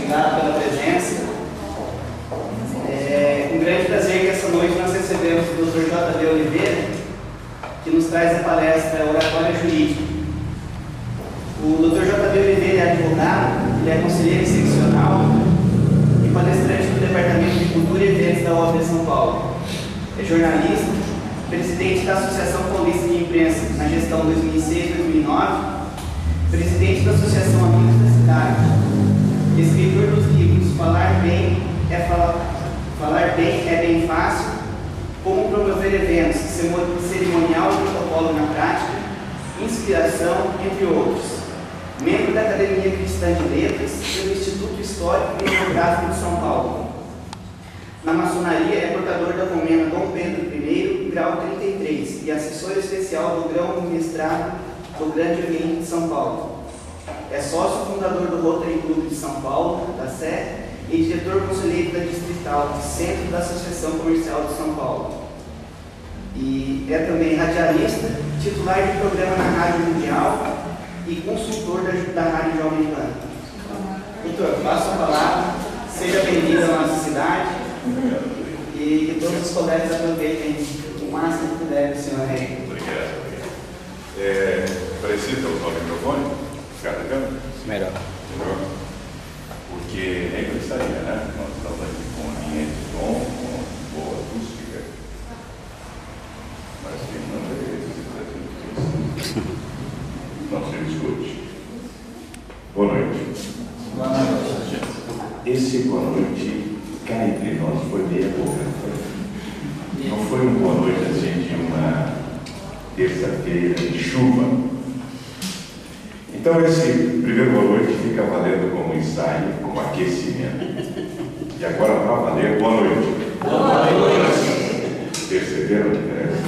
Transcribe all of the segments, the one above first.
Obrigado pela presença. É um grande prazer que essa noite nós recebemos o Dr. J.B. Oliveira, que nos traz a palestra Oratória Jurídica. O Dr. J.B. Oliveira é advogado, ele é conselheiro seccional e palestrante do Departamento de Cultura e Eventos da OAB São Paulo. É jornalista, presidente da Associação Paulista de Imprensa na gestão 2006-2009, presidente da Associação Amigos da Cidade, escritor dos livros Falar Bem é Bem Fácil, Como Promover Eventos, Cerimonial e Protocolo na Prática, Inspiração, entre outros. Membro da Academia Cristã de Letras e do Instituto Histórico e Geográfico de São Paulo. Na maçonaria é portador da comenda Dom Pedro I, grau 33, e assessor especial do grão do mestrado do Grande Oriente de São Paulo. É sócio fundador do Rotary Clube de São Paulo, da Sé, e diretor conselheiro da Distrital, Centro da Associação Comercial de São Paulo. E é também radialista, titular de programa na Rádio Mundial e consultor da Rádio Jovem Pan. Doutor, passo a palavra, seja bem-vindo à nossa cidade e que todos os colegas aproveitem o máximo que puder do senhor aí. Obrigado. Precisa usar o microfone? Ficar na câmera? Melhor. Porque nem precisaria, né? Nós estamos aqui com um ambiente bom, com boa acústica. Mas quem manda é esse, não se discute. Boa noite. Boa noite. Esse boa noite, cá entre nós, foi meia boca. Não foi uma boa noite assim de uma terça-feira de chuva. Então esse primeiro boa noite fica valendo como ensaio, como aquecimento. E agora para valer, boa noite. Boa noite. Perceberam a diferença?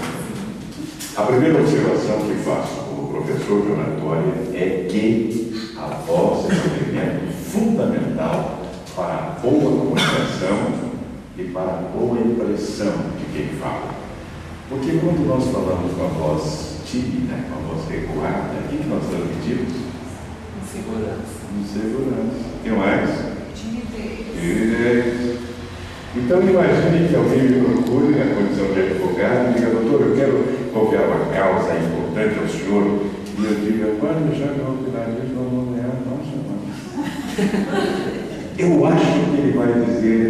A primeira observação que faço como professor de oratória é que a voz é um elemento fundamental para a boa comunicação e para a boa impressão de quem fala. Porque quando nós falamos com a voz tímida, com a voz recuada, o que nós transmitimos? Insegurança. Insegurança. O que mais? Timidez. Então imagine que alguém me procure na condição de advogado e diga: doutor, eu quero confiar uma causa importante ao senhor. E eu diga: pode deixar que eu vou cuidar disso, não é a nossa, não. Eu acho que ele vai dizer,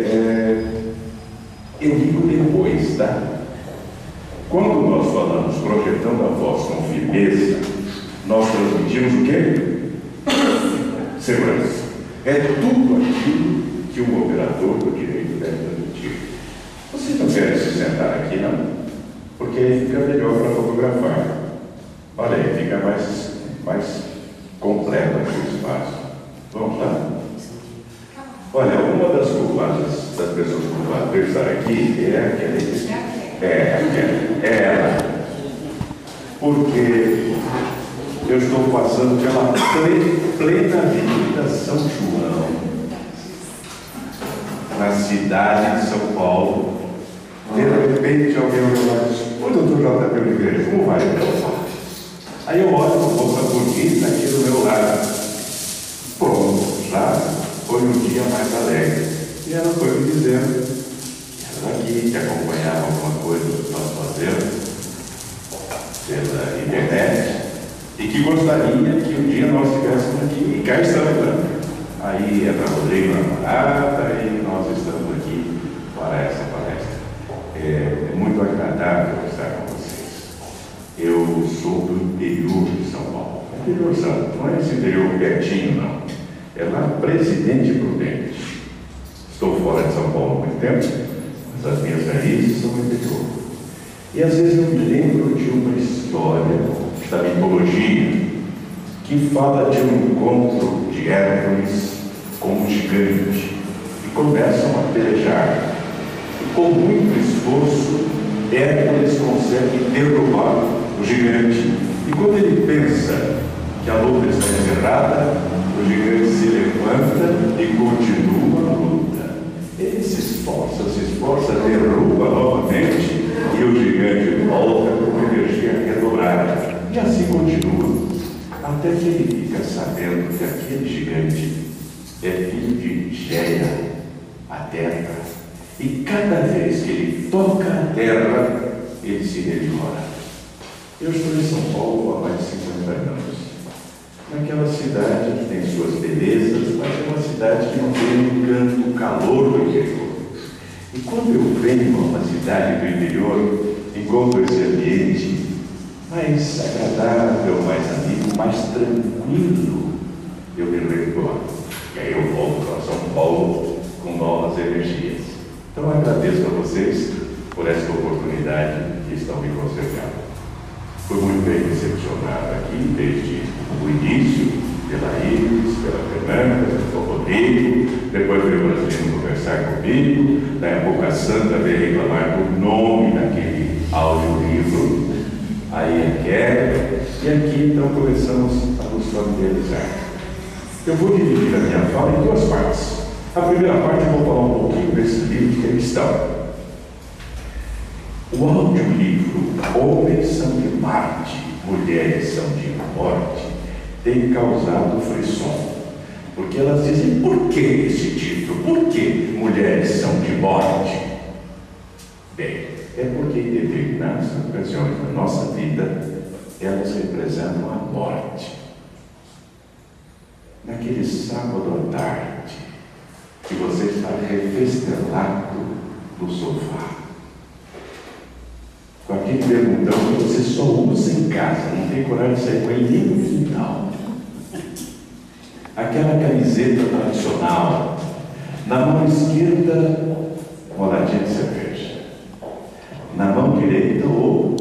eu digo depois, tá? Quando nós falamos projetando a voz com firmeza, nós transmitimos o quê? Segurança. É tudo aquilo que um operador do direito deve transmitir. Vocês não querem se sentar aqui, não? Porque aí fica melhor para fotografar. Olha aí, fica mais completo aqui o espaço. Vamos lá? Olha, uma das culpadas, das pessoas culpadas por estar aqui é aquela. É ela. Porque eu estou passando pela plena Avenida São João, na cidade de São Paulo. De repente alguém olha e diz: oi, doutor J.B. Oliveira, como vai? Aí eu olho uma moça bonita aqui do meu lado. Pronto, já foi um dia mais alegre. E ela foi me dizendo que acompanhava alguma coisa que nós fazemos pela internet e que gostaria que um dia nós estivéssemos aqui, e cá estamos, né? Aí entra Rodrigo na parada e nós estamos aqui para essa palestra. É muito agradável estar com vocês. Eu sou do interior de São Paulo. Interiorzão, não é esse interior pertinho, não. É lá Presidente Prudente. Estou fora de São Paulo há muito tempo, mas as minhas raízes são no interior. E às vezes eu me lembro de uma história da mitologia que fala de um encontro de Hércules com um gigante e começam a pelejar. E com muito esforço, Hércules consegue derrubar o gigante. E quando ele pensa que a luta está encerrada, o gigante se levanta e continua a luta. Ele se esforça, derruba novamente e o gigante volta com uma energia redobrada. E assim continua, até que ele fica sabendo que aquele gigante é filho de refrigera a terra. E cada vez que ele toca a terra, ele se melhora. Eu estou em São Paulo há mais de 50 anos. Naquela cidade que tem suas belezas, mas é uma cidade que não tem um encanto, calor do interior. E quando eu venho a uma cidade do interior, encontro esse ambiente mais agradável, mais amigo, mais tranquilo, eu me retorno. E aí eu volto para São Paulo com novas energias. Então eu agradeço a vocês por esta oportunidade que estão me concedendo. Fui muito bem recepcionado aqui desde o início, pela Iris, pela Fernanda, pelo Rodrigo, depois veio o Brasil conversar comigo, daí a pouco a Sandra veio reclamar do nome daquele audiolivro, aí a Kéria, e aqui então começamos a nos familiarizar. Eu vou dividir a minha fala em duas partes. A primeira parte eu vou falar um pouquinho desse livro que é cristão. O audiolivro Homens são de Marte, Mulheres são de Morte tem causado frisson, porque elas dizem: por que esse título? Por que mulheres são de morte? Bem, é porque em determinadas ocasiões da nossa vida elas representam a morte. Naquele sábado à tarde que você está refestelado no sofá, com aquele bermudão que você só usa em casa, não tem coragem de sair com ele nem no quintal, aquela camiseta tradicional, na mão esquerda uma latinha de cerveja, na mão direita o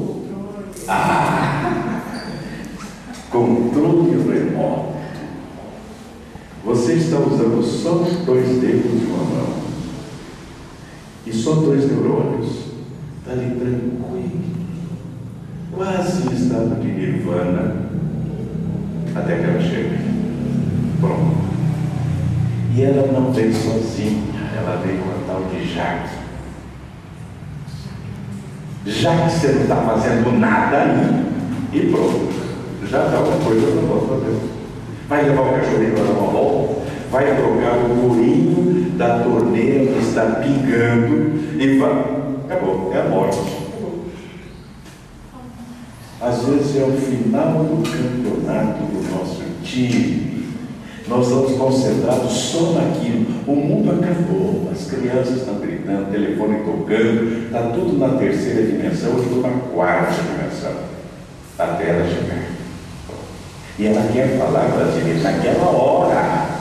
controle remoto. Você está usando só os dois dedos de uma mão e só dois neurônios. Está ali tranquilo, quase em estado de nirvana, até que ela chega. Pronto. E ela não veio sozinha, ela veio com a tal de Jaque. Já que você não está fazendo nada aí, e pronto, já dá uma coisa que eu não posso fazer. Vai levar o cachorrinho para dar uma volta, vai trocar o murinho da torneira que está pingando e vai. Acabou, é a morte. Às vezes é o final do campeonato do nosso time. Nós estamos concentrados só naquilo. O mundo acabou, as crianças estão gritando, o telefone tocando, está tudo na terceira dimensão, eu estou na quarta dimensão, até ela chegar. E ela quer falar para a gente naquela hora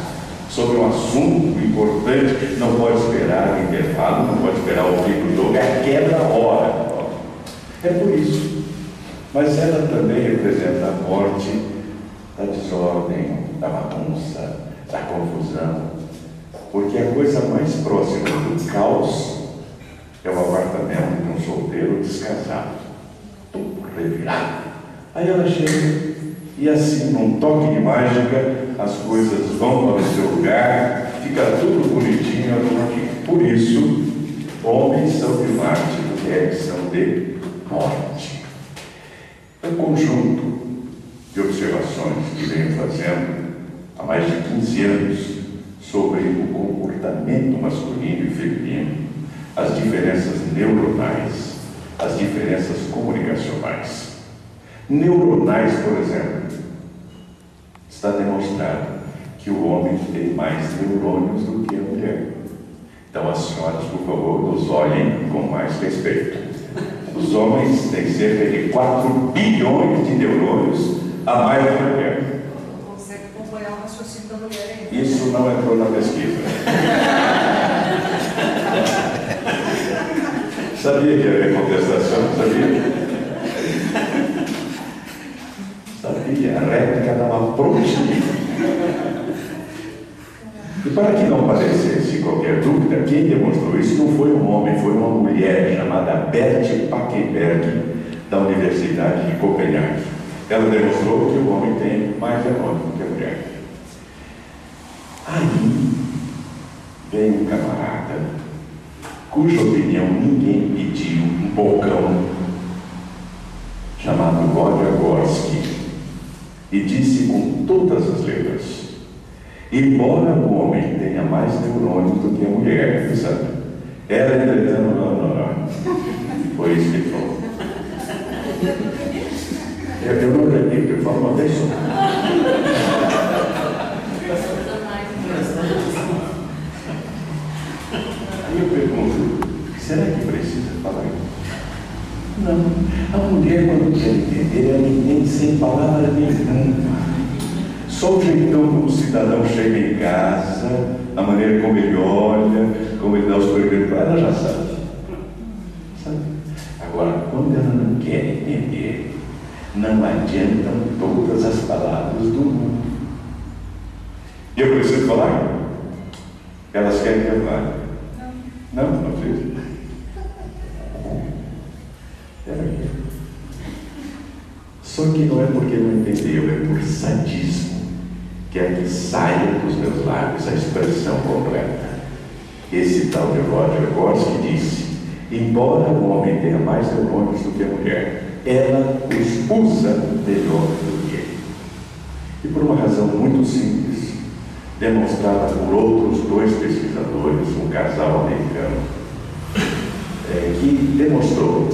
sobre um assunto importante, não pode esperar o intervalo, não pode esperar o fim do jogo, é aquela hora. É por isso. Mas ela também representa a morte da desordem, da bagunça, da confusão. Porque a coisa mais próxima do caos é o apartamento de um solteiro descasado, tudo revirado. Aí ela chega e assim, num toque de mágica, as coisas vão para o seu lugar, fica tudo bonitinho, arrumadinho. Por isso, homens são de Marte, mulheres são de morte. Um conjunto de observações que venho fazendo há mais de 15 anos sobre o comportamento masculino e feminino, as diferenças neuronais, as diferenças comunicacionais. Neuronais, por exemplo, está demonstrado que o homem tem mais neurônios do que a mulher. Então, as senhoras, por favor, nos olhem com mais respeito. Os homens têm cerca de 4 bilhões de neurônios a mais do que a mulher. Não consegue acompanhar o raciocínio da mulher ainda. Isso não entrou na pesquisa. Sabia que havia contestação? Sabia? A réplica dá uma prontinha. E para que não parecesse qualquer dúvida, quem demonstrou isso não foi um homem, foi uma mulher chamada Bert Papenberg, da Universidade de Copenhague. Ela demonstrou que o homem tem mais neurônio do que a mulher. Aí vem um camarada, cuja opinião ninguém pediu, um bocão, chamado Wojciechowski, e disse com todas as letras Embora o homem tenha mais neurônios do que a mulher, sabe? Ela, entretanto, não. Foi isso que ele falou. Eu não acredito, eu falo uma vez só. Aí eu pergunto, será que precisa falar isso? Não. A mulher, quando quer entender, ela entende sem palavra nenhuma. Só o jeitão como o cidadão chega em casa, a maneira como ele olha, como ele dá os perguntas, ela já sabe. Agora, quando ela não quer entender, não adiantam todas as palavras do mundo. E eu preciso falar? Elas querem que eu fale? Não precisa. Só que não é porque não entendeu, é por sadismo. Quer que saia dos meus lábios a expressão completa. Esse tal de Roger Gorski disse: embora o homem tenha mais neurônios do que a mulher, ela os usa melhor do que ele. E por uma razão muito simples, demonstrada por outros dois pesquisadores, um casal americano, que demonstrou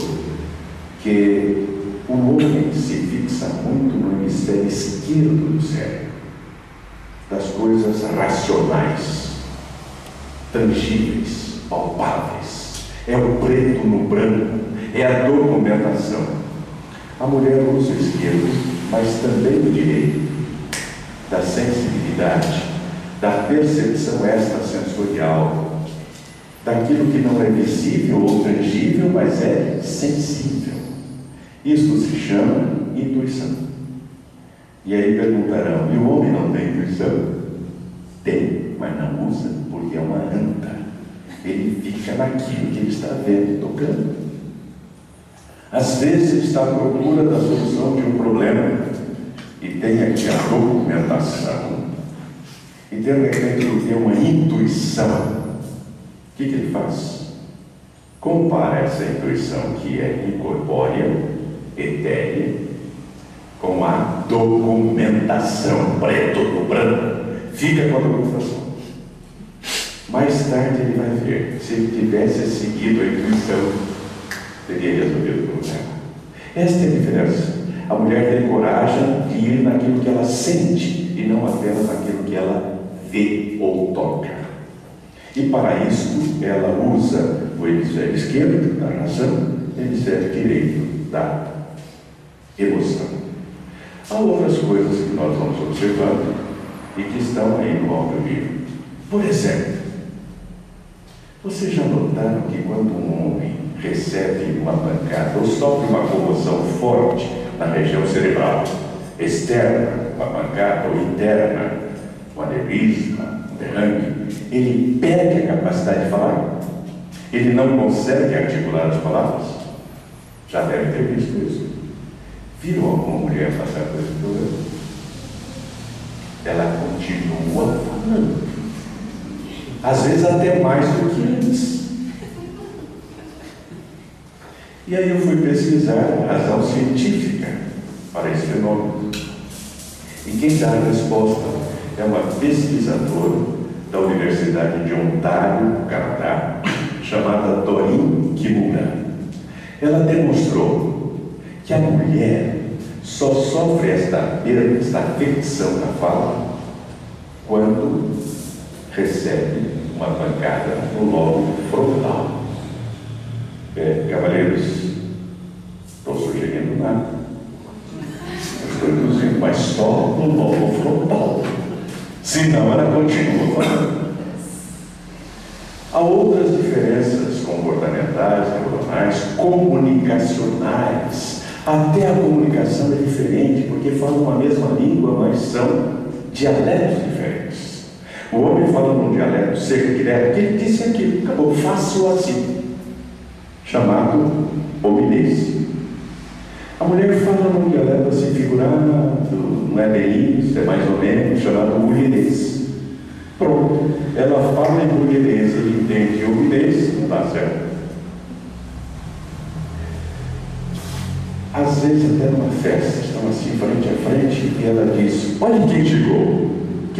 que o homem se fixa muito no hemisfério esquerdo do cérebro, das coisas racionais, tangíveis, palpáveis. É o preto no branco, é a documentação. A mulher usa o esquerdo, mas também o direito, da sensibilidade, da percepção extrasensorial, daquilo que não é visível ou tangível, mas é sensível. Isto se chama intuição. E aí perguntarão, e o homem não tem intuição? Tem, mas não usa, porque é uma anta. Ele fica naquilo que ele está vendo, tocando. Às vezes ele está à procura da solução de um problema e tem aqui a documentação e de repente ele tem uma intuição. O que ele faz? Compara essa intuição que é incorpórea, etérea, com a documentação, preto no branco. Fica com a documentação. Mais tarde ele vai ver, se ele tivesse seguido a intuição, teria resolvido o problema. Esta é a diferença. A mulher tem coragem de ir naquilo que ela sente e não apenas naquilo que ela vê ou toca. E para isso ela usa o hemisfério esquerdo da razão e o hemisfério direito da emoção. Há outras coisas que nós vamos observando e que estão aí no audiolivro. Por exemplo, vocês já notaram que quando um homem recebe uma pancada ou sofre uma comoção forte na região cerebral, externa, uma pancada, ou interna, um aneurisma, um derrame, ele perde a capacidade de falar? Ele não consegue articular as palavras? Já deve ter visto isso. Viram alguma mulher passar por esse problema? Ela continua falando. Às vezes até mais do que antes. E aí eu fui pesquisar a razão científica para esse fenômeno. E quem dá a resposta é uma pesquisadora da Universidade de Ontário, no Canadá, chamada Doreen Kimura. Ela demonstrou que a mulher só sofre esta perda, esta afecção da fala, quando recebe uma pancada no lobo frontal. Cavaleiros, estou sugerindo nada. Estou induzindo, mas só no lobo frontal. Senão ela continua falando. Há outras diferenças comportamentais, neuronais, comunicacionais. Até a comunicação é diferente, porque falam a mesma língua, mas são dialetos diferentes. O homem fala num dialeto seco, direto, que ele disse aquilo, acabou, faço assim, chamado hominês. A mulher fala num dialeto assim figurado, não é bem isso, é mais ou menos, chamado mulherês. Pronto, ela fala em mulherês, ele entende hominês, não dá certo. Às vezes até numa festa, estão assim frente a frente, e ela diz, olha quem chegou.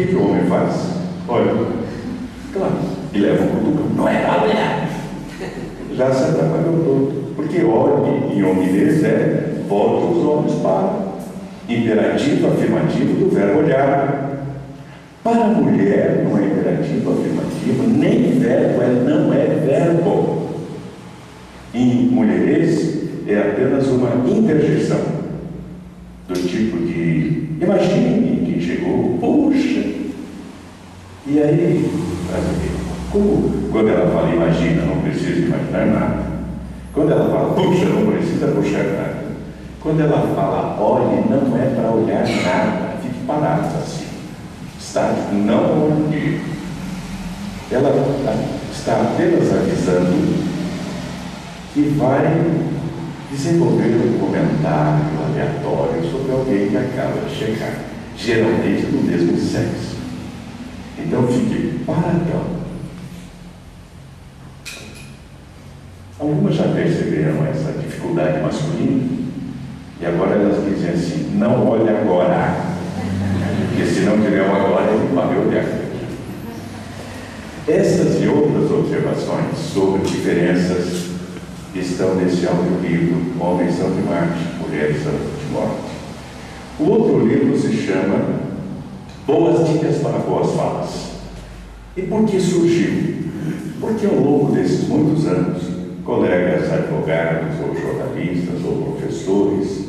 que o homem faz? Olha, claro, e leva um cutucão. Não é pra olhar. Já se atrapalhou todo. Porque olhe em hominês volte os olhos para. Imperativo afirmativo do verbo olhar. Para a mulher não é imperativo afirmativo, nem verbo, não é verbo. Em mulheres é apenas uma interjeição, do tipo de imagine que chegou, puxa. E aí, quando ela fala imagina, não precisa imaginar nada. Quando ela fala puxa, não precisa puxar nada. Quando ela fala olhe, não é para olhar nada, fique parado assim. Estático, não olhe. Ela está apenas avisando que vai desenvolver um comentário aleatório sobre alguém que acaba de chegar, geralmente do mesmo sexo. Então fique paradão. Algumas já perceberam essa dificuldade masculina e agora elas dizem assim, não olhe agora, porque se não tiver um agora, ele morreu de agora. Essas e outras observações sobre diferenças estão nesse audiolivro Homens são de Marte, Mulheres são de Morte. O outro livro se chama Boas Dicas para Boas Falas. E por que surgiu? Porque ao longo desses muitos anos, colegas advogados ou jornalistas ou professores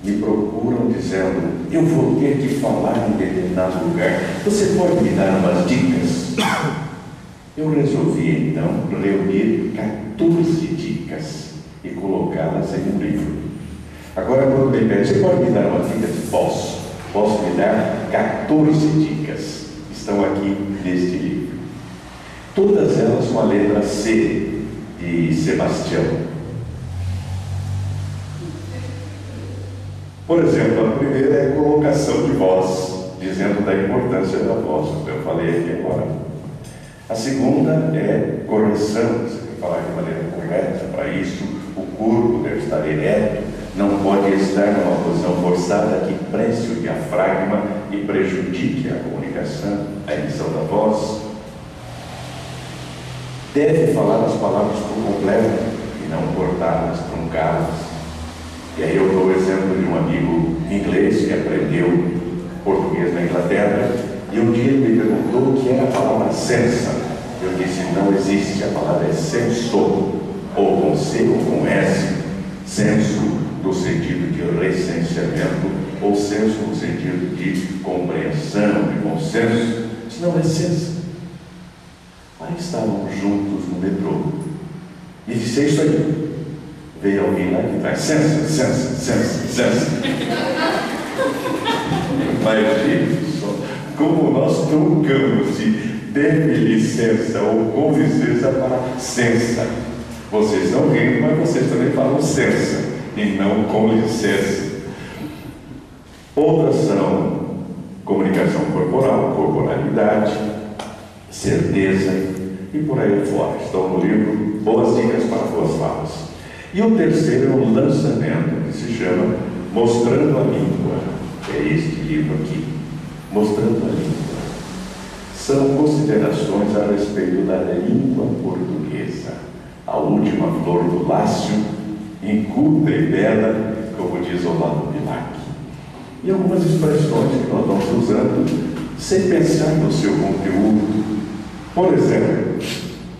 me procuram dizendo, eu vou ter que falar em determinado lugar, você pode me dar umas dicas? Eu resolvi então reunir 14 dicas e colocá-las em um livro. Agora, quando me pedem, você pode me dar uma dica? Posso lhe dar 14 dicas. Estão aqui neste livro. Todas elas com a letra C de Sebastião. Por exemplo, a primeira é colocação de voz, dizendo da importância da voz, como eu falei aqui agora. A segunda é correção, você tem que falar de maneira correta. Para isso, o corpo deve estar ereto, não pode estar numa posição forçada que presse o diafragma e prejudique a comunicação, a emissão da voz. Deve falar as palavras por completo e não cortá-las, truncadas. E aí eu dou o exemplo de um amigo inglês que aprendeu português na Inglaterra. E um dia ele me perguntou o que era a palavra sensa. Eu disse, não existe, a palavra é senso, ou com C ou com S, senso no sentido de recenseamento, ou senso no sentido de compreensão, de consenso, isso não é sensa. Aí estavam juntos no metrô, e disse, é isso aí. Veio alguém lá que traz sensa, sensa, sensa, sensa. Imagine só como nós trocamos de dê-me licença ou com licença para sensa. Vocês não riem, mas vocês também falam sensa e não com licença. Outras são comunicação corporal, corporalidade, certeza e por aí fora. Estão no livro Boas Dicas para Boas Falas. E o terceiro é um lançamento que se chama Mostrando a Língua. É este livro aqui, Mostrando a Língua. São considerações a respeito da língua portuguesa, a última flor do lácio, inculta e bela, como diz Olavo Bilac. E algumas expressões que nós vamos usando sem pensar no seu conteúdo. Por exemplo,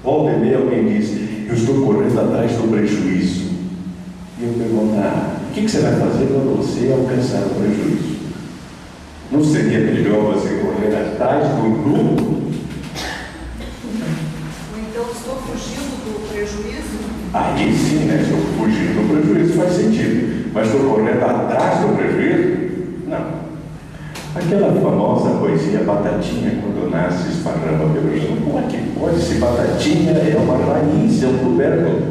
volta e meia alguém diz, eu estou correndo atrás do prejuízo. E eu pergunto, o que você vai fazer quando você alcançar o prejuízo? Não seria melhor você correr atrás do lucro? Ou então estou fugindo do prejuízo? Aí sim, né? Estou fugindo do prejuízo, faz sentido. Mas estou correndo atrás do prejuízo? Não. Aquela famosa poesia Batatinha, quando nasce esparrama pelo chão. Como é que pode? Se Batatinha é uma raiz, é um tubérculo.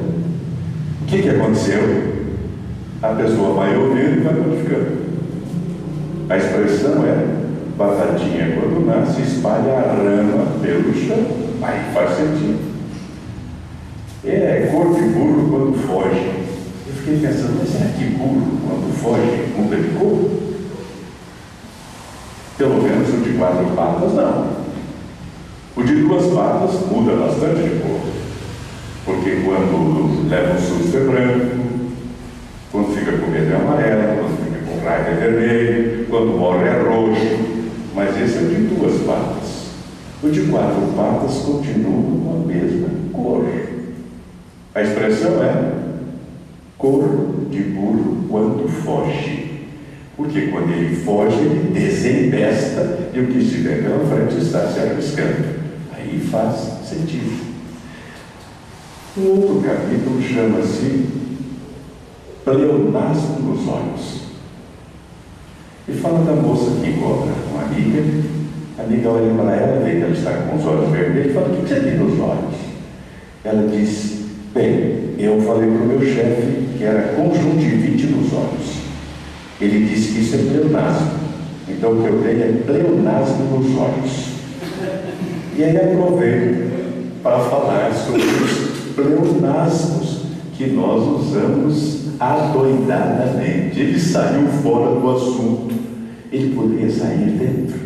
O que aconteceu? A pessoa vai ouvindo e vai modificando. A expressão é Batatinha, quando nasce, espalha a rama pelo chão. Aí faz sentido. É corpo de burro quando foge. Eu fiquei pensando, mas será que burro, quando foge, muda de cor? Pelo menos o de quatro patas, não. O de duas patas muda bastante de cor. Porque quando leva um susto é branco, quando fica com medo é amarelo, quando fica com raiva é vermelho, quando morre é roxo. Mas esse é o de duas patas. O de quatro patas continua com a mesma cor. A expressão é cor de burro quando foge. Porque quando ele foge, ele desembesta e o que estiver pela frente está se arriscando. Aí faz sentido. Um outro capítulo chama-se Pleonasmo nos olhos. E fala da moça que encontra uma amiga. A amiga olha para ela, vê que ela está com os olhos vermelhos e fala: o que você tem nos olhos? Ela diz: bem, eu falei para o meu chefe que era conjuntivite nos olhos. Ele disse que isso é pleonasmo. Então o que eu tenho é pleonasmo nos olhos. E aí aproveito para falar sobre os pleonasmos que nós usamos adoidadamente. Ele saiu fora do assunto. Ele poderia sair dentro.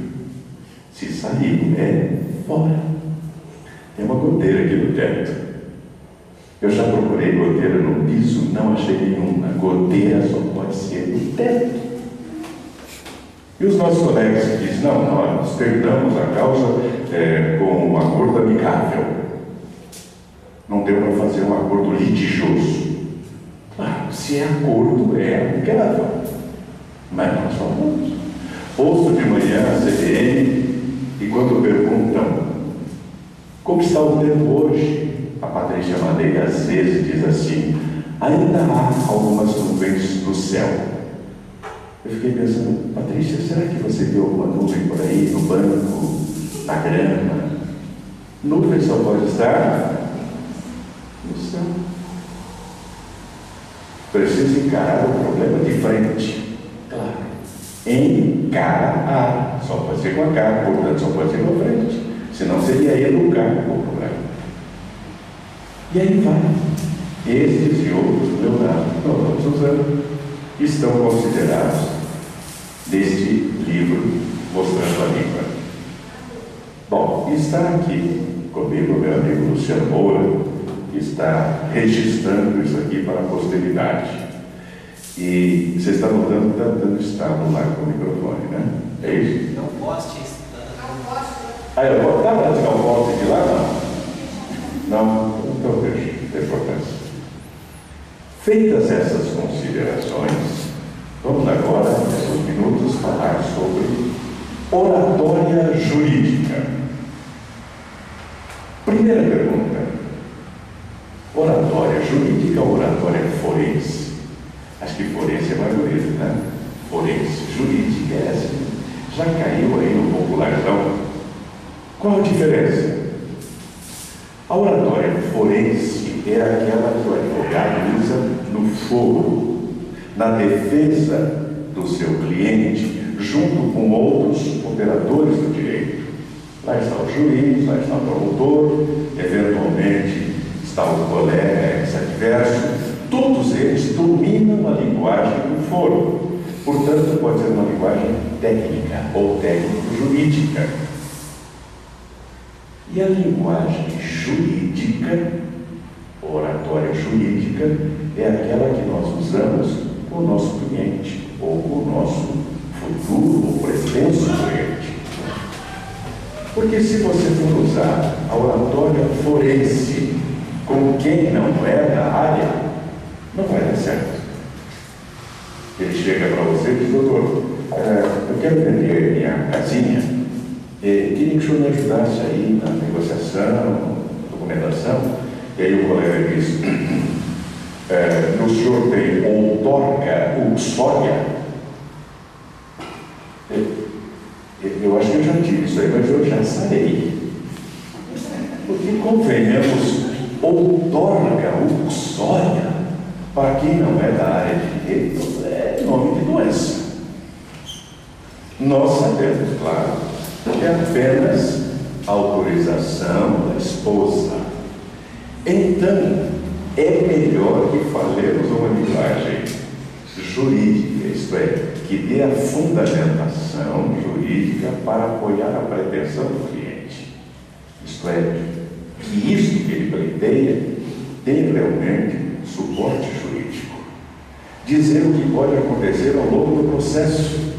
Se sair, é fora. Tem uma goteira aqui no teto. Eu já procurei goteira no piso, não achei nenhuma. Goteira só pode ser no teto. E os nossos colegas que dizem: não, nós terminamos a causa com um acordo amigável. Não deu para fazer um acordo litigioso. Claro, se é acordo, é amigável. Mas nós falamos. Ouço de manhã a CBN e quando perguntam como está o tempo hoje, a Patrícia Madeira às vezes diz assim: ainda há algumas nuvens no céu. Eu fiquei pensando: Patrícia, será que você viu alguma nuvem por aí, no banco, na grama? Nuvem só pode estar no céu. Preciso encarar o problema de frente. Claro. Encarar. Só pode ser com a cara, portanto só pode ser com a frente. Senão seria educar o problema. E aí vai. Estes e outros pleonasmos que nós vamos usando estão considerados neste livro Mostrando a Língua. Bom, está aqui comigo o meu amigo Luciano Moura, que está registrando isso aqui para a posteridade. E você está notando que está dando estado lá com o microfone, né? É isso? Não poste isso. Ah, eu vou dar para tirar o poste de lá? Não? Não? Então deixa, não tem importância. Feitas essas considerações, vamos agora, nesses minutos, falar sobre oratória jurídica. Primeira pergunta: oratória jurídica ou oratória forense? Acho que forense é mais bonito, né? Forense, jurídica é assim. Já caiu aí no popularzão. Qual a diferença? A oratória forense é aquela que o advogado usa no foro, na defesa do seu cliente, junto com outros operadores do direito. Lá está o juiz, lá está o promotor, eventualmente está o colega ex-adverso. Todos eles dominam a linguagem do foro. Portanto, pode ser uma linguagem técnica ou técnico-jurídica. E a linguagem jurídica, oratória jurídica, é aquela que nós usamos com o nosso cliente, ou com o nosso futuro ou pretenso cliente. Porque se você for usar a oratória forense com quem não é da área, não vai dar certo. Ele chega para você e diz: doutor, eu quero vender minha casinha. Queria que o senhor me ajudasse aí na negociação, documentação. E aí o colega diz: o senhor tem outorga uxória? Eu acho que eu já tive isso aí, mas eu já sarei. Porque convenhamos, outorga uxória, para quem não é da área de direito, é nome de doença. Nós sabemos, claro, é apenas autorização da esposa. Então, é melhor que falemos uma linguagem jurídica, isto é, que dê a fundamentação jurídica jurídica para apoiar a pretensão do cliente. Isto é, que isso que ele pleiteia tem realmente suporte jurídico. Dizer o que pode acontecer ao longo do processo,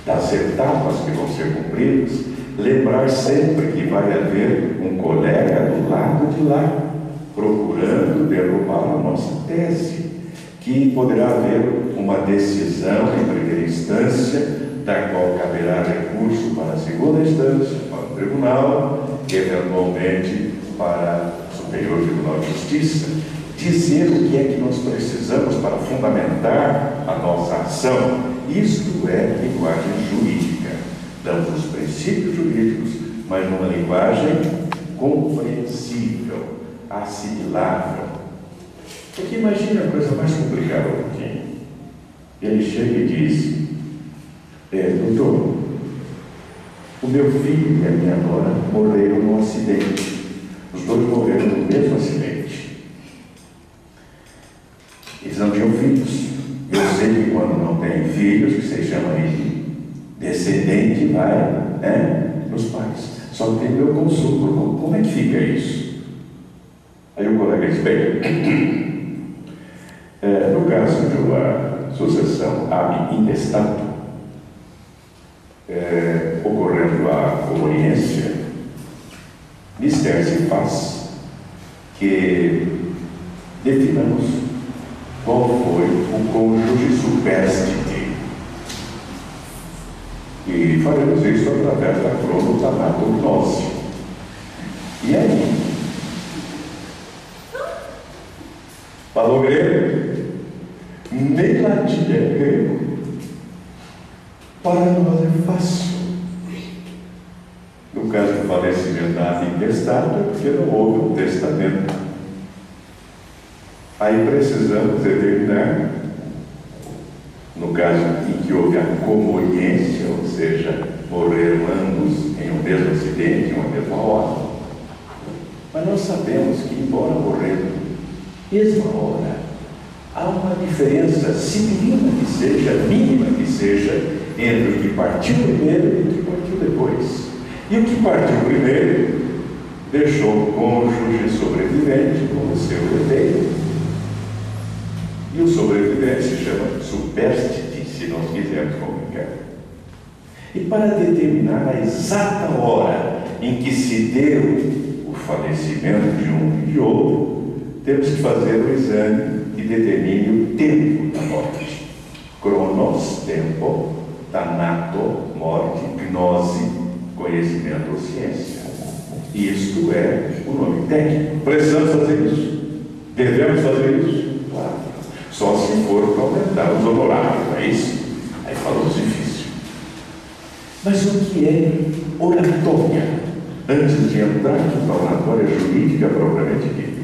das etapas que vão ser cumpridas, lembrar sempre que vai haver um colega do lado de lá, procurando derrubar a nossa tese, que poderá haver uma decisão em primeira instância, da qual caberá recurso para a segunda instância, para o tribunal, eventualmente para o Superior Tribunal de Justiça. Dizer o que é que nós precisamos para fundamentar a nossa ação. Isto é linguagem jurídica. Damos os princípios jurídicos, mas numa linguagem compreensível, assimilável. Porque imagine a coisa mais complicada um pouquinho. Ele chega e diz: doutor, o meu filho e a minha nora morreram num acidente. Os dois morreram no mesmo acidente. Eles não tinham filhos. Eu sei que quando não tem filhos, que vocês chamam de descendente, vai, nos pais. Só que tem meu consulto. Como é que fica isso? Aí o colega diz: bem, no caso de uma sucessão ab intestato, ocorrendo a conveniência, mister se faz que definamos qual foi o cônjuge superstite. E faremos isso através da cronotanatognose. E aí, falou grego, nem latim é grego. Para nós é fácil. No caso do falecimento da intestado, é porque não houve um testamento. Aí precisamos determinar, no caso em que houve a comoniência, ou seja, morreram ambos em um mesmo acidente, em uma mesma hora. Mas nós sabemos que, embora morreram na mesma hora, há uma diferença sibilina que seja, mínima que seja, entre o que partiu primeiro e o que partiu depois. E o que partiu primeiro deixou o cônjuge sobrevivente como seu herdeiro. E o sobrevivente se chama superstite, se nós quisermos comunicar. E para determinar a exata hora em que se deu o falecimento de um e de outro, temos que fazer o exame que determine o tempo da morte. Cronos, tempo, thanato, morte, gnose, conhecimento ou ciência. Isto é o nome técnico. Precisamos fazer isso? Devemos fazer isso? Claro. Só se for para aumentar os honorários, não é isso? Aí falamos difícil. Mas o que é oratória? Antes de entrar na oratória jurídica propriamente dita.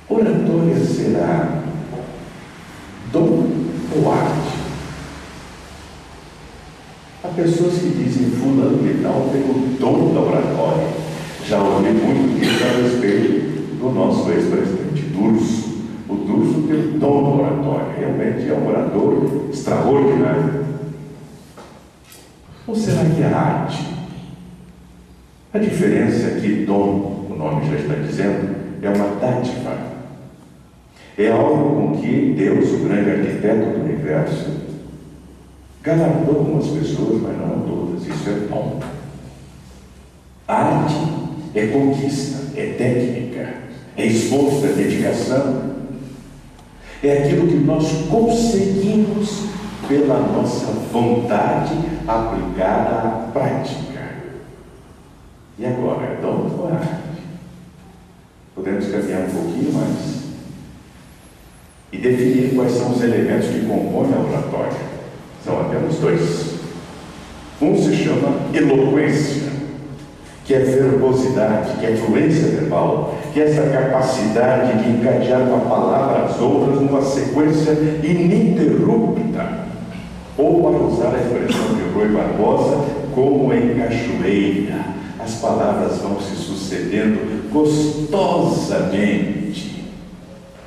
Oratória será dom ou arte? Há pessoas que dizem fulano de tal tem o dom da oratória. Já ouvi muito disso a respeito do nosso ex-presidente Durso. O Durso tem o dom da oratória. Realmente é um orador extraordinário. Ou será que é arte? A diferença é que dom, o nome já está dizendo, é uma dádiva. É algo com que Deus, o grande arquiteto do universo, galardoa umas pessoas, mas não a todas. Isso é dom. Arte é conquista, é técnica, é esforço, é dedicação. É aquilo que nós conseguimos pela nossa vontade aplicada à prática. E agora, é dom ou arte? Podemos caminhar um pouquinho mais e definir quais são os elementos que compõem a oratória. São apenas dois. Um se chama eloquência, que é verbosidade, que é fluência verbal, que é essa capacidade de encadear uma palavra às outras numa sequência ininterrupta, ou, para usar a expressão de Rui Barbosa, como em cachoeira. As palavras vão se sucedendo gostosamente.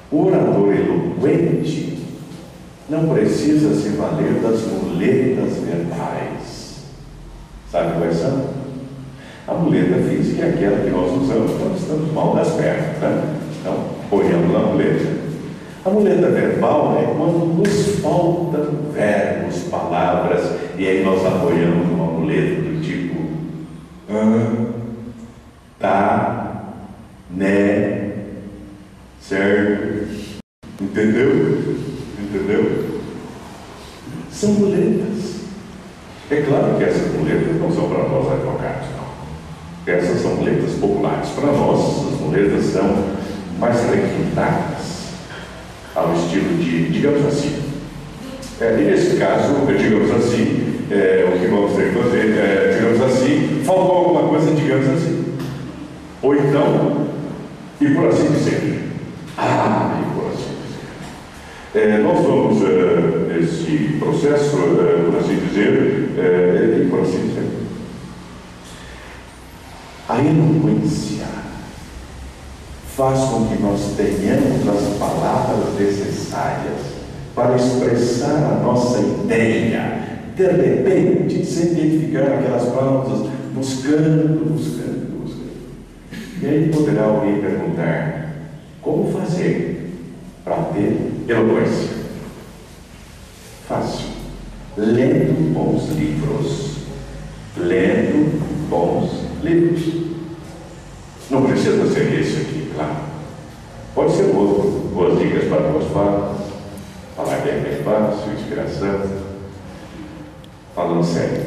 O orador eloquente não precisa se valer das muletas verbais. Sabe quais são? A muleta física é aquela que nós usamos quando estamos mal das pernas, né? Então, apoiamos na muleta. A muleta verbal é quando nos faltam verbos, palavras, e aí nós apoiamos uma muleta do tipo tá, né, certo, entendeu? Entendeu? São muletas. É claro que essas muletas não são para nós advogados, não. Essas são muletas populares. Para nós, as muletas são mais requintadas ao estilo de, digamos assim. E nesse caso, digamos assim, o que vamos ter que fazer, digamos assim, faltou alguma coisa, digamos assim. Ou então, e por assim dizer. E por assim dizer. Nós vamos, nesse processo, por assim dizer, e por assim dizer. A eloquência faz com que nós tenhamos as palavras necessárias para expressar a nossa ideia, de repente, sem identificar aquelas palavras, buscando. E aí poderá alguém perguntar: como fazer para ter eloquência? Fácil. Lendo bons livros. Lendo bons livros. Não precisa ser esse aqui, claro. Pode ser outro. Boas dicas para nós falar bem fácil, inspiração. Falando sério,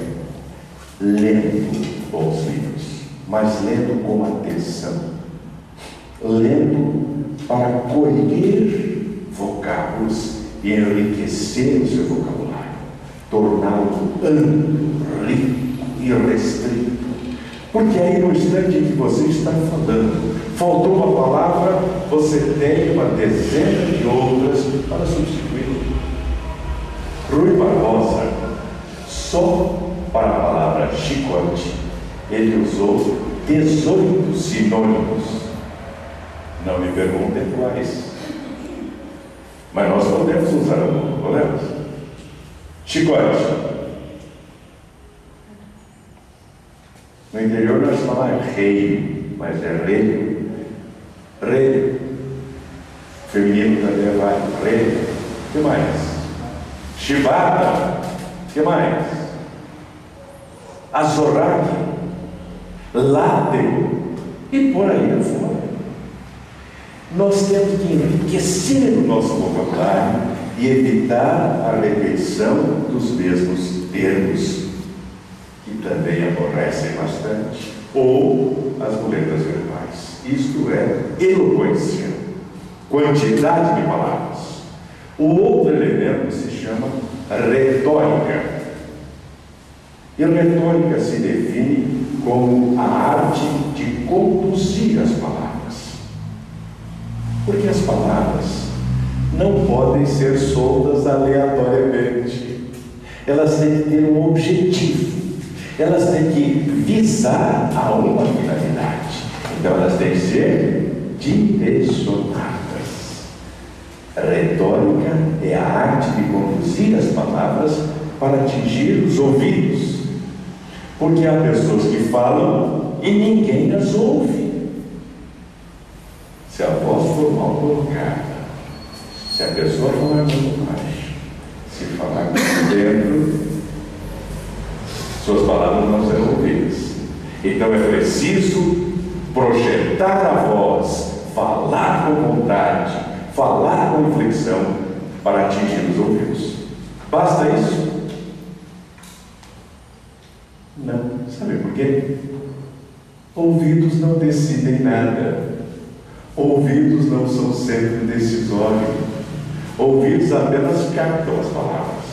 lendo bons livros, mas lendo com atenção, lendo para colher vocábulos e enriquecer o seu vocabulário, torná-lo amplo, rico e restrito. Porque aí no instante em que você está falando, faltou uma palavra, você tem uma dezena de outras para substituí-la. Rui Barbosa, só para a palavra chicote, ele usou 18 sinônimos. Não me perguntem quais, mas nós podemos usar algum, podemos? Chicote. No interior nós falamos rei, mas é rei. Rei. Feminino também vai. Rei. O que mais? Chibata. O que mais? Azorrague. Látego. E por aí afora. Nós temos que enriquecer o nosso vocabulário e evitar a repetição dos mesmos termos, que também aborrecem bastante, ou as muletas verbais. Isto é eloquência, quantidade de palavras. O outro elemento se chama retórica. E retórica se define como a arte de conduzir as palavras. Porque as palavras não podem ser soltas aleatoriamente. Elas têm que ter um objetivo. Elas têm que visar a uma finalidade. Então elas têm que ser direcionadas. Retórica é a arte de conduzir as palavras para atingir os ouvidos. Porque há pessoas que falam e ninguém as ouve. Se a voz for mal colocada, se a pessoa falar muito baixo, se falar muito dentro, suas palavras não serão ouvidas. Então é preciso projetar a voz, falar com vontade, falar com inflexão para atingir os ouvidos. Basta isso? Não. Sabe por quê? Ouvidos não decidem nada. Ouvidos não são sempre decisórios. Ouvidos apenas captam as palavras.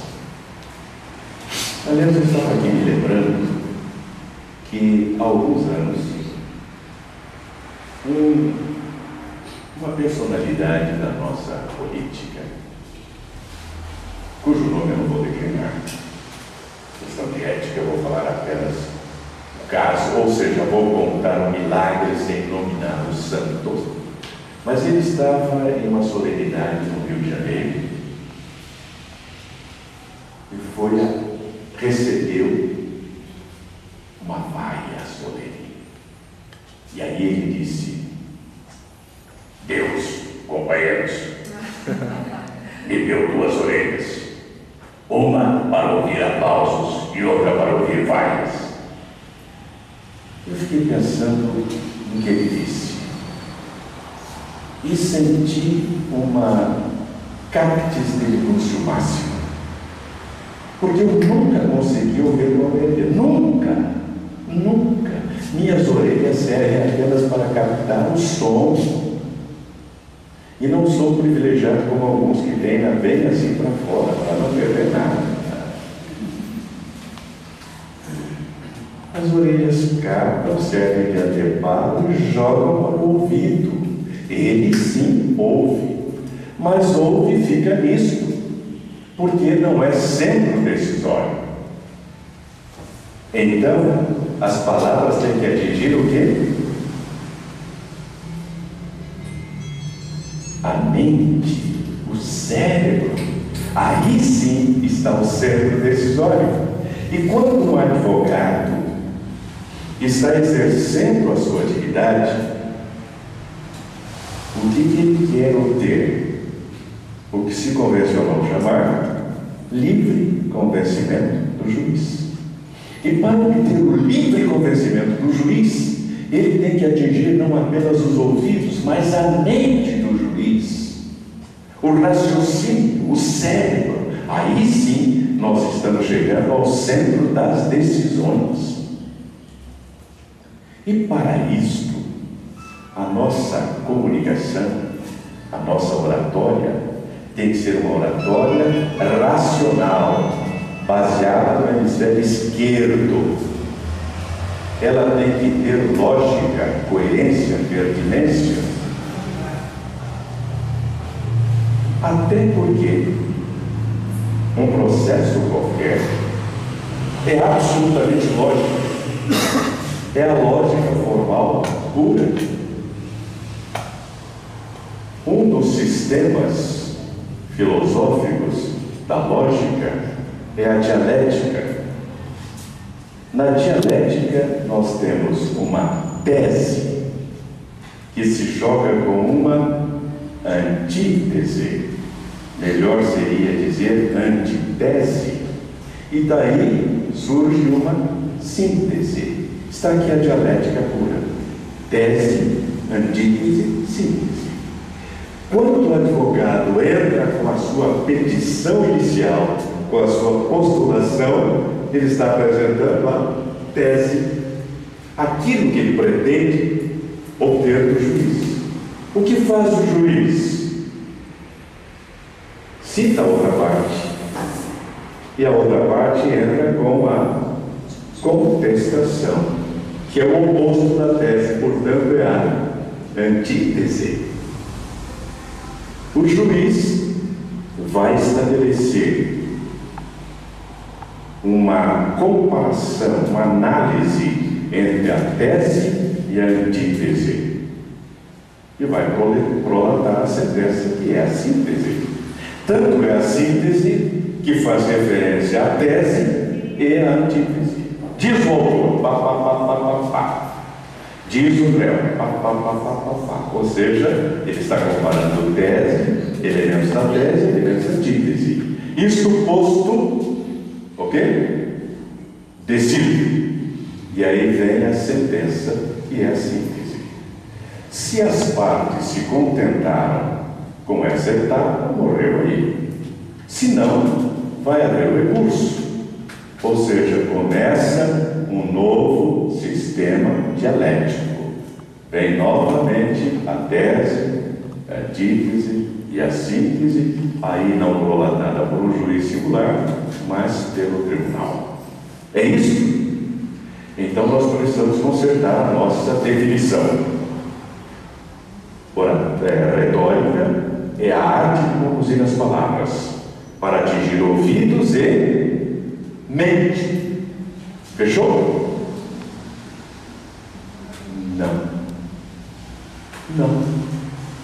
Aliás, eu estava aqui me lembrando que há alguns anos uma personalidade da nossa política, cujo nome eu não vou declinar, questão de ética, eu vou falar apenas o caso, ou seja, vou contar um milagre sem nominar o santo. Mas ele estava em uma solenidade no Rio de Janeiro e recebeu E aí ele disse: Deus, companheiros, me deu 2 orelhas, uma para ouvir aplausos e outra para ouvir vaias. Eu fiquei pensando no que ele disse e senti uma cactis de lúcio máximo, porque eu nunca consegui ouvir uma orelha, nunca. Minhas orelhas servem apenas para captar o som, e não sou privilegiado como alguns que vêm bem assim para fora, para não perder nada. As orelhas captam, servem de anteparo e jogam para o ouvido. Ele sim ouve, mas ouve e fica nisto, porque não é centro decisório. Então, as palavras têm que atingir o quê? A mente, o cérebro. Aí sim está o centro decisório. E quando um advogado está exercendo a sua atividade, o que ele quer obter? O que se convencionou chamar livre convencimento do juiz. E para obter o livre convencimento do juiz, ele tem que atingir não apenas os ouvidos, mas a mente do juiz, o raciocínio, o cérebro. Aí sim nós estamos chegando ao centro das decisões. E para isto, a nossa comunicação, a nossa oratória, tem que ser uma oratória racional, baseada no hemisfério esquerdo. Ela tem que ter lógica, coerência, pertinência. Até porque um processo qualquer é absolutamente lógico. É a lógica formal pura. Um dos sistemas filosóficos da lógica é a dialética. Na dialética, nós temos uma tese que se joga com uma antítese. Melhor seria dizer antitese. E daí surge uma síntese. Está aqui a dialética pura. Tese, antítese, síntese. Quando o advogado entra com a sua petição inicial, com a sua postulação, ele está apresentando a tese, aquilo que ele pretende obter do juiz. O que faz o juiz? Cita a outra parte, e a outra parte entra com a contestação, que é o oposto da tese, portanto é a antítese. O juiz vai estabelecer uma comparação, uma análise entre a tese e a antítese, e vai prolatar a sentença, que é a síntese. Tanto é a síntese que faz referência à tese e à antítese. Diz o autor, pá, pá, pá, pá, pá, pá. Diz o réu, pá, pá, pá, pá, pá, pá. Ou seja, ele está comparando tese, elementos da tese, elementos da antítese. Isto posto, ok? Decide. E aí vem a sentença, que é a síntese. Se as partes se contentaram com essa etapa, morreu aí. Se não, vai haver o recurso. Ou seja, começa um novo sistema dialético. Vem novamente a tese, a antítese e a síntese, aí não prolatada por um juiz singular, mas pelo tribunal. É isso? Então nós precisamos consertar a nossa definição. Ora, retórica é a arte de conduzir as palavras para atingir ouvidos e mente. Fechou? Não.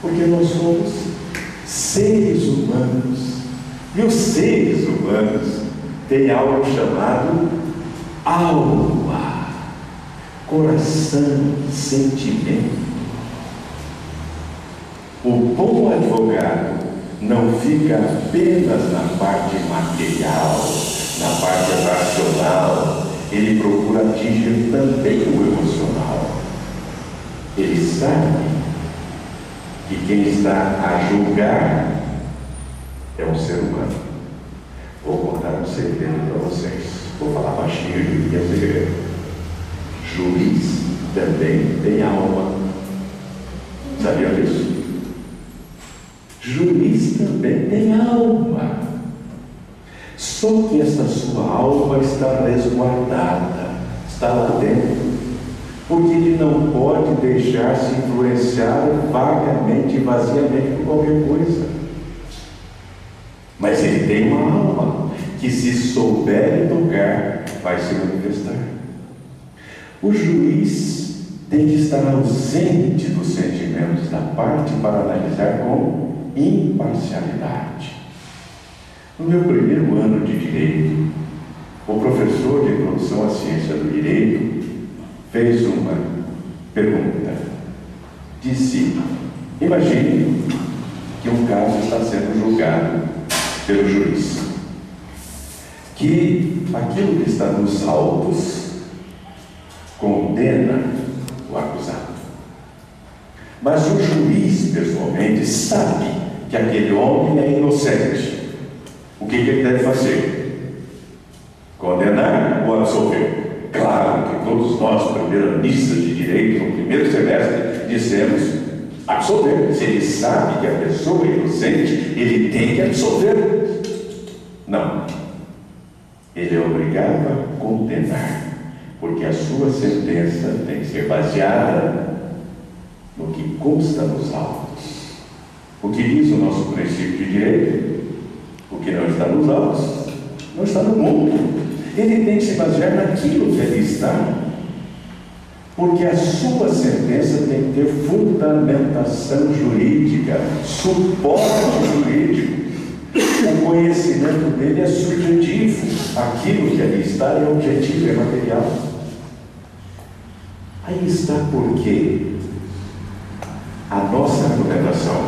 Porque nós somos seres humanos. E os seres humanos têm algo chamado alma. coração, sentimento. O bom advogado não fica apenas na parte material, na parte racional, ele procura atingir também o emocional. Ele sabe que quem está a julgar é um ser humano. Vou contar um segredo para vocês. Vou falar baixinho e é segredo. Juiz também tem alma. Sabia disso? Juiz também tem alma. Só que essa sua alma está resguardada, está lá dentro. Porque ele não pode deixar-se influenciar vagamente e vaziamente por qualquer coisa. Mas ele tem uma alma que, se souber educar, vai se manifestar. O juiz tem que estar ausente dos sentimentos da parte para analisar com imparcialidade. No meu primeiro ano de Direito, o professor de Introdução à Ciência do Direito fez uma pergunta. Disse: imagine que um caso está sendo julgado pelo juiz, que aquilo que está nos autos condena o acusado. Mas o juiz, pessoalmente, sabe que aquele homem é inocente. O que ele deve fazer? Condenar ou absolver? Claro que todos nós, primeiranistas de direito, no primeiro semestre, dissemos absolver. Se ele sabe que a pessoa é inocente, ele tem que absolver. Não. Ele é obrigado a condenar, porque a sua sentença tem que ser baseada no que consta nos autos. O que diz o nosso princípio de direito? O que não está nos autos não está no mundo. Ele tem que se basear naquilo que ali está, porque a sua sentença tem que ter fundamentação jurídica, suporte jurídico. O conhecimento dele é subjetivo, aquilo que ali está é objetivo, é material. Aí está porque a nossa argumentação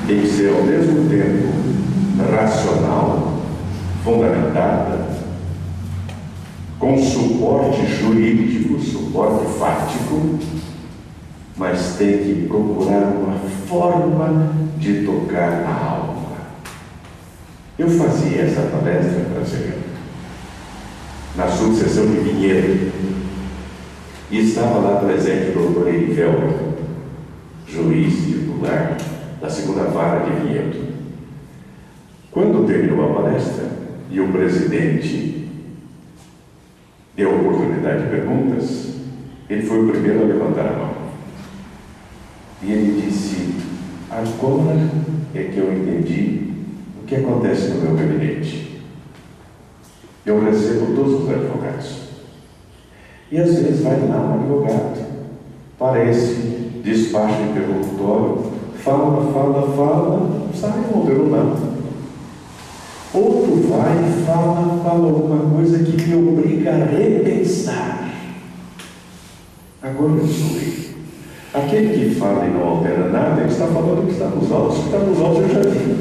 tem que ser ao mesmo tempo racional, fundamentada, com suporte jurídico, suporte fático, mas tem que procurar uma forma de tocar a alma. Eu fazia essa palestra brasileira na subseção de Vinhedo e estava lá presente o doutor Erivelber, juiz titular da segunda vara de Vinhedo. Quando terminou a palestra e o presidente deu a oportunidade de perguntas, ele foi o primeiro a levantar a mão. E ele disse: agora é que eu entendi o que acontece no meu gabinete. Eu recebo todos os advogados. E às vezes vai lá um advogado, parece, despacha o interlocutório, fala, sai, não deu nada. Outro vai, fala alguma coisa que me obriga a repensar. Agora eu sou. Aquele que fala e não altera nada, ele está falando o que está nos autos. O que está nos autos eu já vi.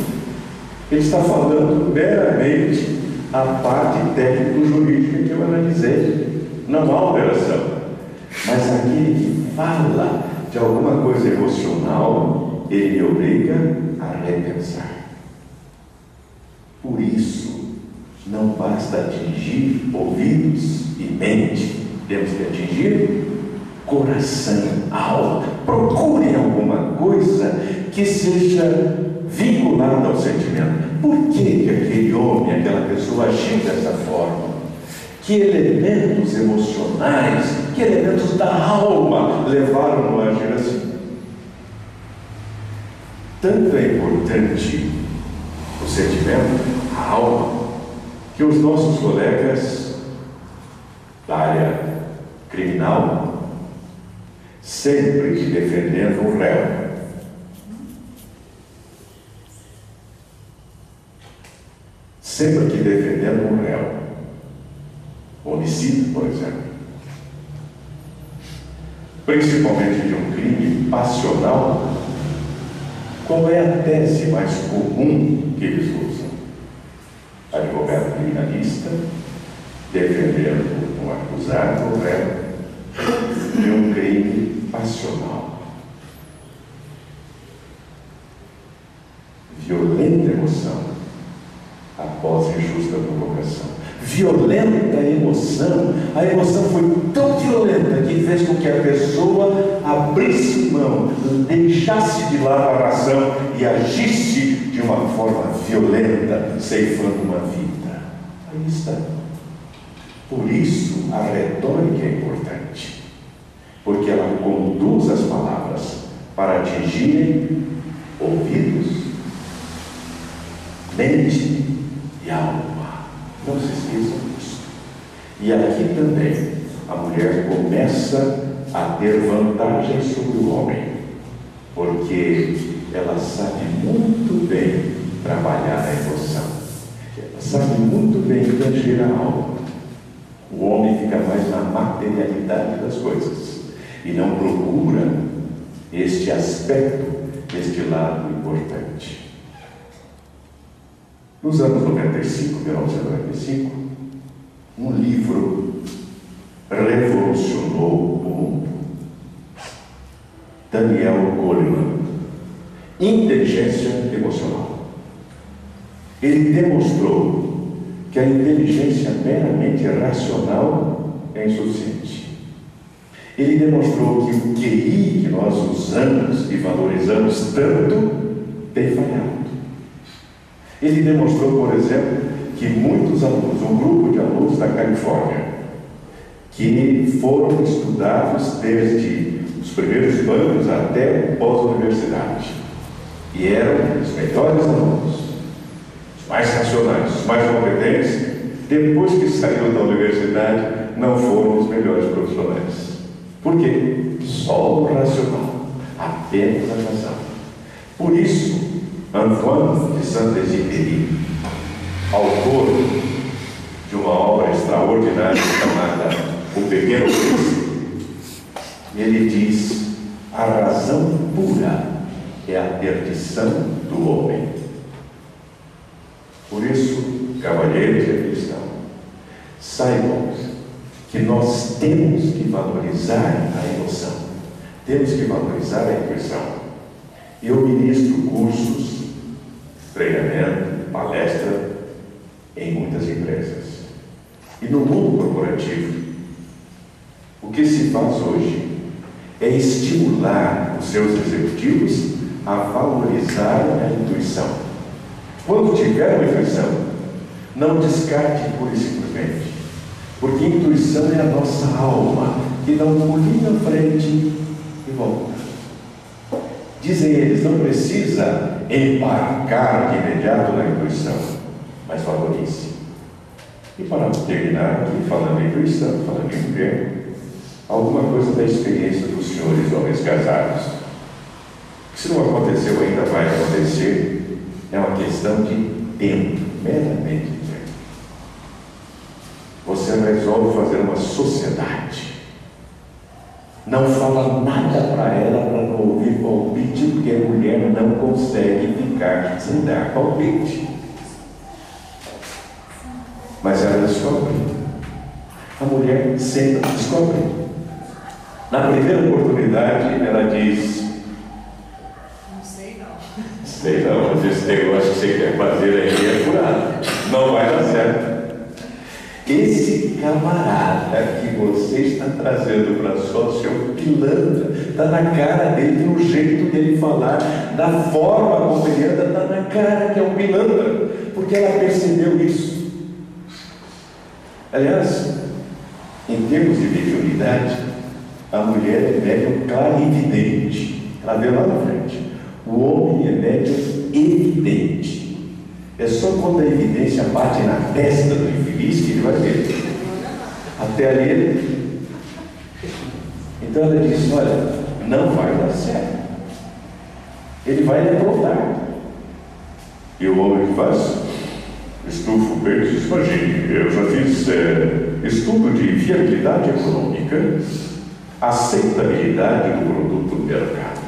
Ele está falando meramente a parte técnico-jurídica que eu analisei. Não há alteração. Mas aquele que fala de alguma coisa emocional, ele me obriga a repensar. Por isso, não basta atingir ouvidos e mente, temos que atingir coração, alma. Procurem alguma coisa que seja vinculada ao sentimento. Por que aquele homem, aquela pessoa agiu dessa forma? Que elementos emocionais, que elementos da alma levaram-no a agir assim? Tanto é importante o sentimento, a alma, que os nossos colegas da área criminal, sempre que defendendo o réu, homicídio, por exemplo, principalmente de um crime passional, qual é a tese mais comum que eles usam? Advogado criminalista defendendo um acusado ou réu de um crime passional. Violenta emoção após injusta provocação. Violenta emoção. A emoção foi tão violenta que fez com que a pessoa abrisse mão, deixasse de lado a razão e agisse de uma forma violenta, ceifando uma vida. Aí está. Por isso a retórica é importante, porque ela conduz as palavras para atingirem ouvidos, mente e alma. Não se esqueçam disso. E aqui também a mulher começa a ter vantagens sobre o homem, porque ela sabe muito bem trabalhar a emoção, ela sabe muito bem tanger a alma. O homem fica mais na materialidade das coisas e não procura este aspecto, este lado importante. Nos anos 1995, um livro revolucionou o mundo. Daniel Goleman, Inteligência Emocional. Ele demonstrou que a inteligência meramente racional é insuficiente. Ele demonstrou que o QI que nós usamos e valorizamos tanto tem falhado. Ele demonstrou, por exemplo, que muitos alunos, um grupo de alunos da Califórnia, que foram estudados desde os primeiros bancos até pós-universidade, e eram os melhores alunos, os mais racionais, os mais competentes, depois que saíram da universidade, não foram os melhores profissionais. Por quê? Só o racional, apenas a razão. Por isso, Antoine de Saint-Exupéry, autor de uma obra extraordinária chamada O Pequeno Príncipe, ele diz: a razão pura é a perdição do homem. Por isso, cavalheiros e cristãos, saibam que nós temos que valorizar a emoção, temos que valorizar a intuição. Eu ministro cursos, treinamento, palestra em muitas empresas. E no mundo corporativo, o que se faz hoje é estimular os seus executivos a valorizar a intuição. Quando tiver uma intuição, não descarte pura e simplesmente, porque intuição é a nossa alma que dá um pulinho à frente e volta. Dizem eles, não precisa embarcar de imediato na intuição, mas valorize. E para terminar aqui, falando em intuição, falando em mulher, alguma coisa da experiência dos senhores homens casados. Se não aconteceu ainda, vai acontecer. É uma questão de tempo, meramente tempo. Você resolve fazer uma sociedade. Não fala nada para ela para não ouvir palpite, porque a mulher não consegue ficar sem dar palpite. Mas ela descobre. A mulher sempre descobre. Na primeira oportunidade, ela diz: Não sei não. sei não, mas esse negócio que você quer fazer aí é furado. Não vai dar certo. Esse camarada que você está trazendo para sócio é um pilantra, está na cara dele, no jeito dele falar, da forma como ele anda, está na cara que é um pilantra, porque ela percebeu isso. Aliás, em termos de mediunidade, a mulher é médium clarividente, ela vê lá na frente. O homem é médium evidente. É só quando a evidência bate na testa do infeliz que ele vai ver. Até ali ele... Então ela disse: olha, não vai dar certo. Ele vai reprovar. E o homem que faz? Estufa o peito e diz: imagine, eu já fiz estudo de viabilidade econômica. aceitabilidade do produto no mercado,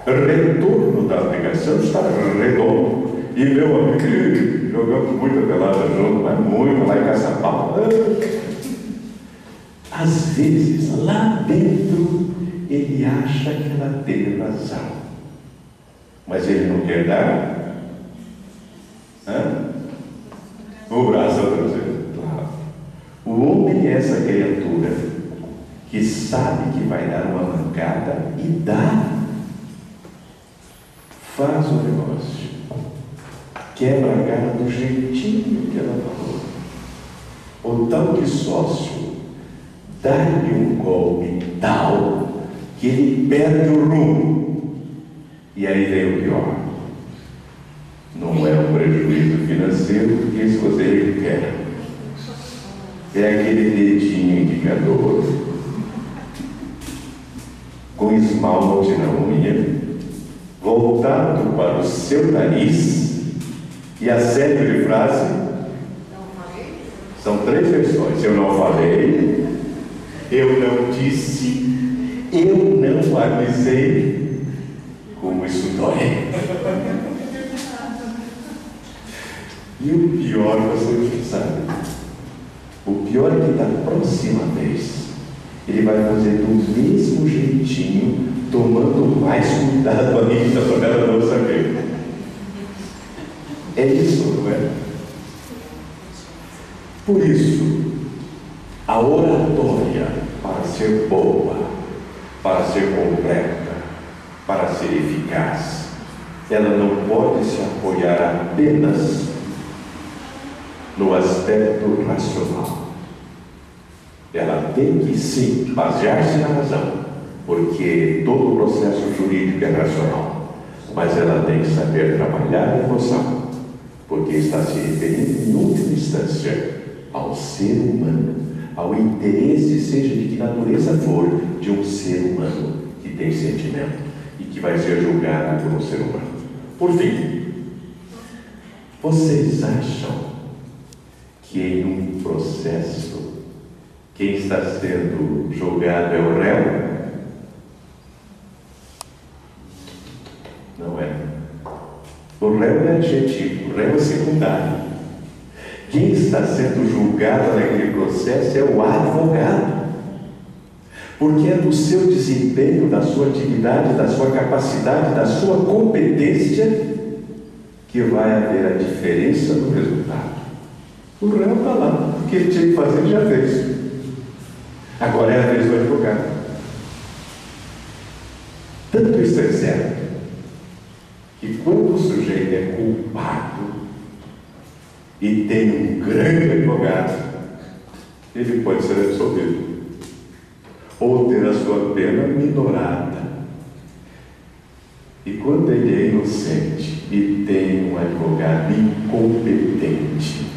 retorno da aplicação está redondo. E meu amigo, jogamos muita pelada junto, mas muito lá em Caçapau. Às vezes, lá dentro, ele acha que ela tem razão, mas ele não quer dar o braço ao traseiro. Claro. O homem é essa criatura que sabe que vai dar uma mancada e dá. Faz o negócio, quebra a cara do jeitinho que ela falou. O tal de sócio dá-lhe um golpe tal que ele perde o rumo. E aí vem o pior. Não é um prejuízo financeiro, porque isso você quer. É aquele dedinho indicador com esmalte na unha, voltado para o seu nariz, e a célebre frase, são 3 versões: eu não falei, eu não disse, eu não avisei, como isso dói. E o pior, você sabe, o pior é que da próxima vez ele vai fazer do mesmo jeitinho, tomando mais cuidado ainda para ela não saber. É isso, não é? Por isso, a oratória, para ser boa, para ser completa, para ser eficaz, ela não pode se apoiar apenas no aspecto racional. Ela tem que, sim, basear-se na razão, porque todo o processo jurídico é racional, mas ela tem que saber trabalhar a emoção, porque está se referindo, em última instância, ao ser humano, ao interesse, seja de que natureza for, de um ser humano que tem sentimento e que vai ser julgado por um ser humano. Por fim, vocês acham que em um processo quem está sendo julgado é o réu? Não é. O réu é adjetivo, o réu é secundário. Quem está sendo julgado naquele processo é o advogado, porque é do seu desempenho, da sua atividade, da sua capacidade, da sua competência que vai haver a diferença no resultado. O réu está lá, o que ele tinha que fazer ele já fez. Agora é a vez do advogado. Tanto isso é certo que quando o sujeito é culpado e tem um grande advogado, ele pode ser absolvido ou ter a sua pena minorada. E quando ele é inocente e tem um advogado incompetente,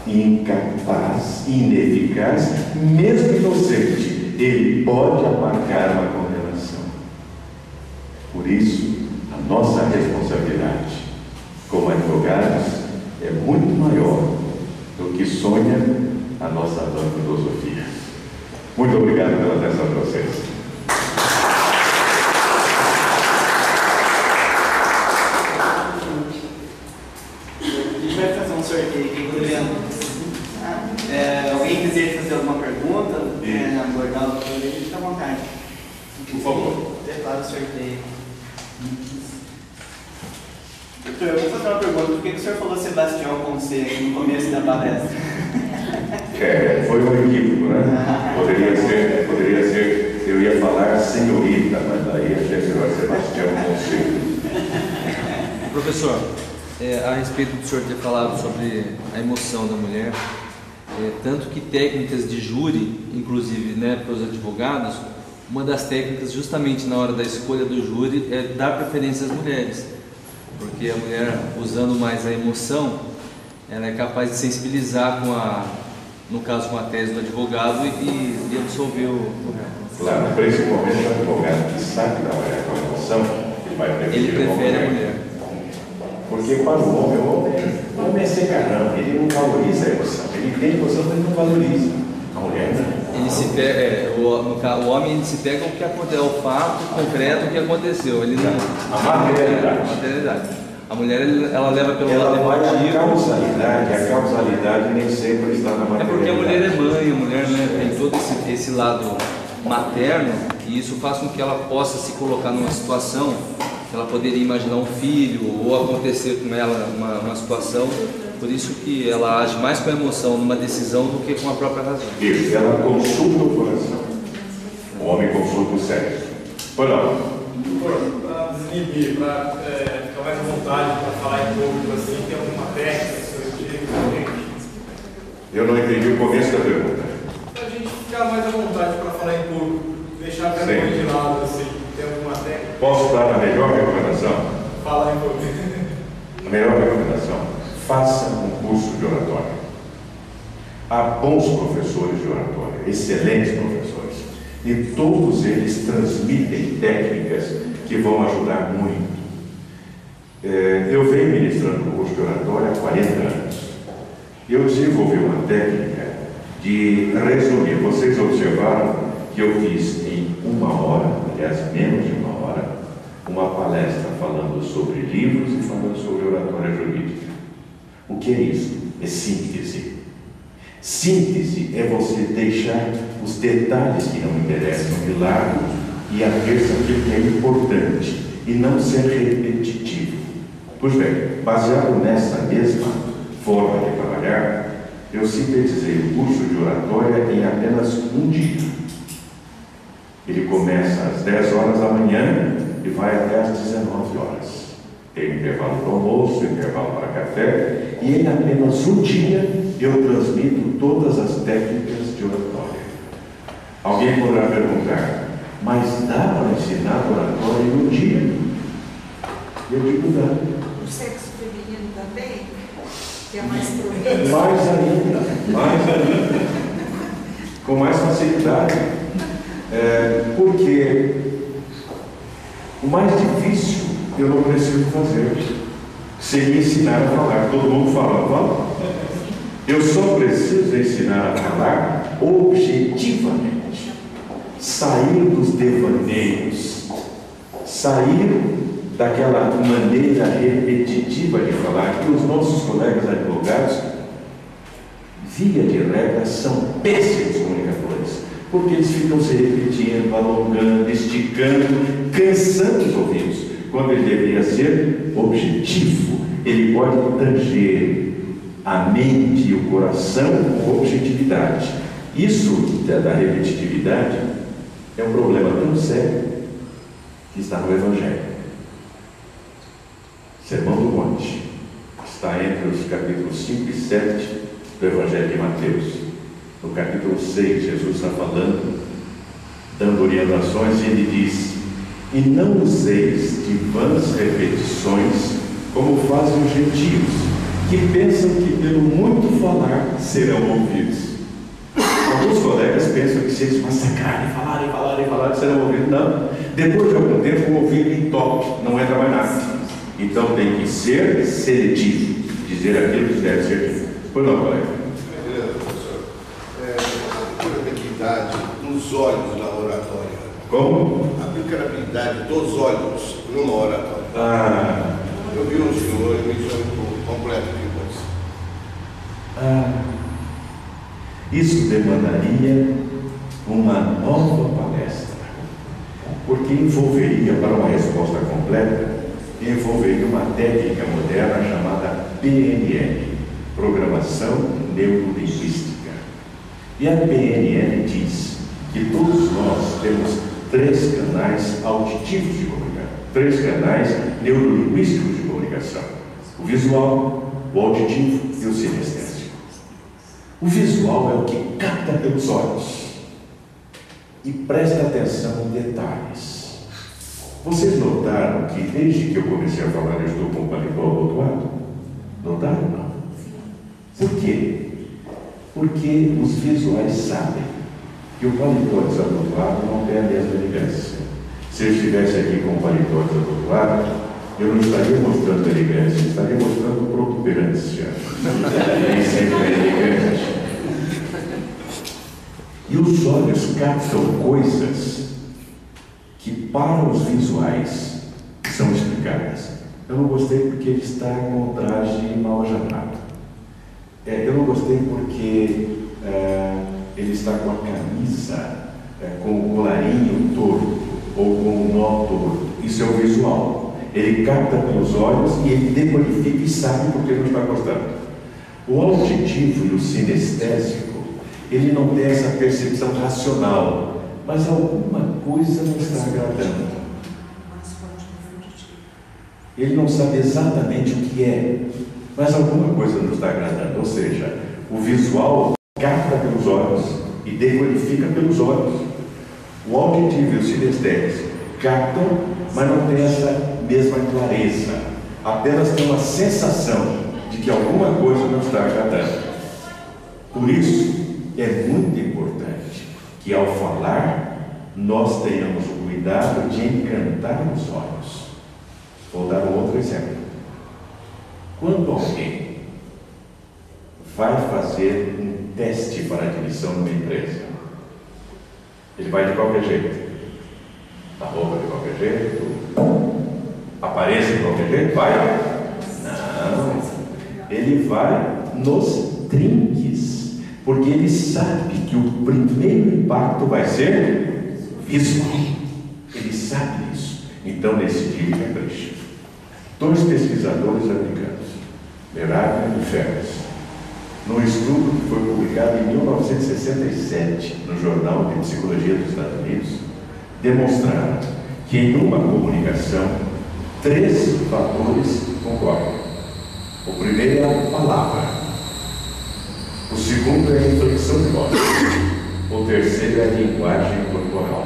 incapaz, ineficaz, mesmo inocente, ele pode amargar uma condenação. Por isso, a nossa responsabilidade como advogados é muito maior do que sonha a nossa nova filosofia. Muito obrigado pela atenção de vocês. A gente vai fazer um sorteio aqui, Juliano. Alguém quiser fazer alguma pergunta, abordar o sorteio, fica à vontade. Por favor. Declara o sorteio. Doutor, eu vou fazer uma pergunta. Por que o senhor falou Sebastião com C aqui no começo da palestra? Foi um equívoco, né? Poderia ser, eu ia falar senhorita, mas daí a gente vai Sebastião com C. Professor, a respeito do senhor ter falado sobre a emoção da mulher, tanto que técnicas de júri, inclusive, né, para os advogados, uma das técnicas justamente na hora da escolha do júri é dar preferência às mulheres, porque a mulher, usando mais a emoção, ela é capaz de sensibilizar no caso com a tese do advogado e absolver o réu. Claro, principalmente o advogado que sabe trabalhar com a emoção, ele prefere a mulher. Porque para o homem é secarão, ele não valoriza a emoção, ele tem emoção, mas não valoriza. A mulher não. Ele se pega, o homem ele se pega o que aconteceu, o fato concreto o que aconteceu. Ele não, a materialidade. A materialidade. A mulher ela leva pelo Ela lado vai emotivo. a causalidade nem sempre está na materialidade. É porque a mulher é mãe, a mulher, né, tem todo esse lado materno, e isso faz com que ela possa se colocar numa situação que ela poderia imaginar um filho ou acontecer com ela uma situação. Por isso que ela age mais com a emoção numa decisão do que com a própria razão. Isso, ela consulta o coração. O homem consulta o cérebro. Por não. Para desinibir, para ficar mais à vontade para falar em público assim, tem alguma técnica que você diga? Eu não entendi o começo da pergunta. Para a gente ficar mais à vontade para falar em público, deixar a vergonha de lado assim, tem alguma técnica? Posso dar a melhor recomendação? Fala em público. A melhor recomendação: faça um curso de oratória. Há bons professores de oratória, excelentes professores, e todos eles transmitem técnicas que vão ajudar muito. Eu venho ministrando o curso de oratória há 40 anos. Eu desenvolvi uma técnica de resumir. Vocês observaram que eu fiz em 1 hora, aliás, menos de 1 hora, uma palestra falando sobre livros e falando sobre oratória jurídica. O que é isso? É síntese. Síntese é você deixar os detalhes que não interessam de lado e apenas aquilo que é importante e não ser repetitivo. Pois bem, baseado nessa mesma forma de trabalhar, eu sintetizei o curso de oratória em apenas um dia. Ele começa às 10 horas da manhã e vai até às 19 horas. Tem intervalo para almoço, intervalo para café, e em apenas um dia eu transmito todas as técnicas de oratória. Alguém poderá perguntar, mas dá para ensinar oratória em um dia? Eu digo dá. O sexo feminino também, que é mais proibido. Mais ainda. Com mais facilidade. Porque o mais difícil eu não preciso fazer. Seria ensinar a falar. Todo mundo fala. Eu só preciso ensinar a falar objetivamente. Sair dos devaneios. Sair daquela maneira repetitiva de falar que os nossos colegas advogados, via de regra, são péssimos comunicadores. Porque eles ficam se repetindo, alongando, esticando, cansando os ouvidos. Quando ele deveria ser objetivo, ele pode tanger a mente e o coração com objetividade. Isso da repetitividade é um problema tão sério que está no Evangelho. Sermão do Monte está entre os capítulos 5 e 7 do Evangelho de Mateus. No capítulo 6, Jesus está falando, dando orientações, e ele diz: e não useis de vãs repetições, como fazem os gentios, que pensam que pelo muito falar serão ouvidos. Alguns colegas pensam que se eles massacrarem, falarem, serão ouvidos. Não. Depois de algum tempo, o ouvido entope, não entra mais nada. Então tem que ser seletivo, dizer aquilo que deve ser dito. Pois não, colega? Professor, a aplicabilidade dos olhos na oratória. Como? A aplicabilidade dos olhos numa oratória. Eu vi um senhor e me chamou completo de coisa. Isso demandaria uma nova palestra, porque envolveria, para uma resposta completa, envolveria uma técnica moderna chamada PNL, Programação Neurolinguística. E a PNL diz que todos nós temos 3 canais auditivos de comunicação, 3 canais neurolinguísticos de comunicação: o visual, o auditivo e o sinestésico. O visual é o que capta pelos olhos e presta atenção em detalhes. Vocês notaram que desde que eu comecei a falar eu estou com o paletó abotoado? Notaram ou não? Por quê? Porque os visuais sabem que o paletó desabotoado não tem a mesma elegância. Se eu estivesse aqui com o paletó desabotoado, eu não estaria mostrando elegância, eu estaria mostrando protuberância. Nem sempre é elegante. E os olhos captam coisas que para os visuais são explicadas. Eu não gostei porque ele está com um traje mal ajeitado. Eu não gostei porque ele está com a camisa com o colarinho torto ou com o nó torto. Isso é o visual. Ele capta pelos olhos e ele decodifica e sabe por que não está gostando. O auditivo e o sinestésico, ele não tem essa percepção racional, mas alguma coisa não está agradando. Ele não sabe exatamente o que é, mas alguma coisa não está agradando. Ou seja, o visual capta pelos olhos e decodifica pelos olhos. O auditivo e o sinestésico captam, mas não tem essa mesma clareza. Apenas tem uma sensação de que alguma coisa não está agradando. Por isso, é muito importante que ao falar, nós tenhamos o cuidado de encantar os olhos. Vou dar um outro exemplo. Quando alguém vai fazer um teste para admissão numa empresa, ele vai de qualquer jeito. A roupa de qualquer jeito, aparência de qualquer jeito, vai? Não. Ele vai nos trinques, porque ele sabe que o primeiro impacto vai ser visual. Ele sabe disso. Então, nesse dia, ele capricha. 2 pesquisadores americanos, Meraglia e Ferris, num estudo que foi publicado em 1967 no Jornal de Psicologia dos Estados Unidos, demonstraram que em uma comunicação 3 fatores concordam. O primeiro é a palavra, o segundo é a inflexão de voz, o terceiro é a linguagem corporal.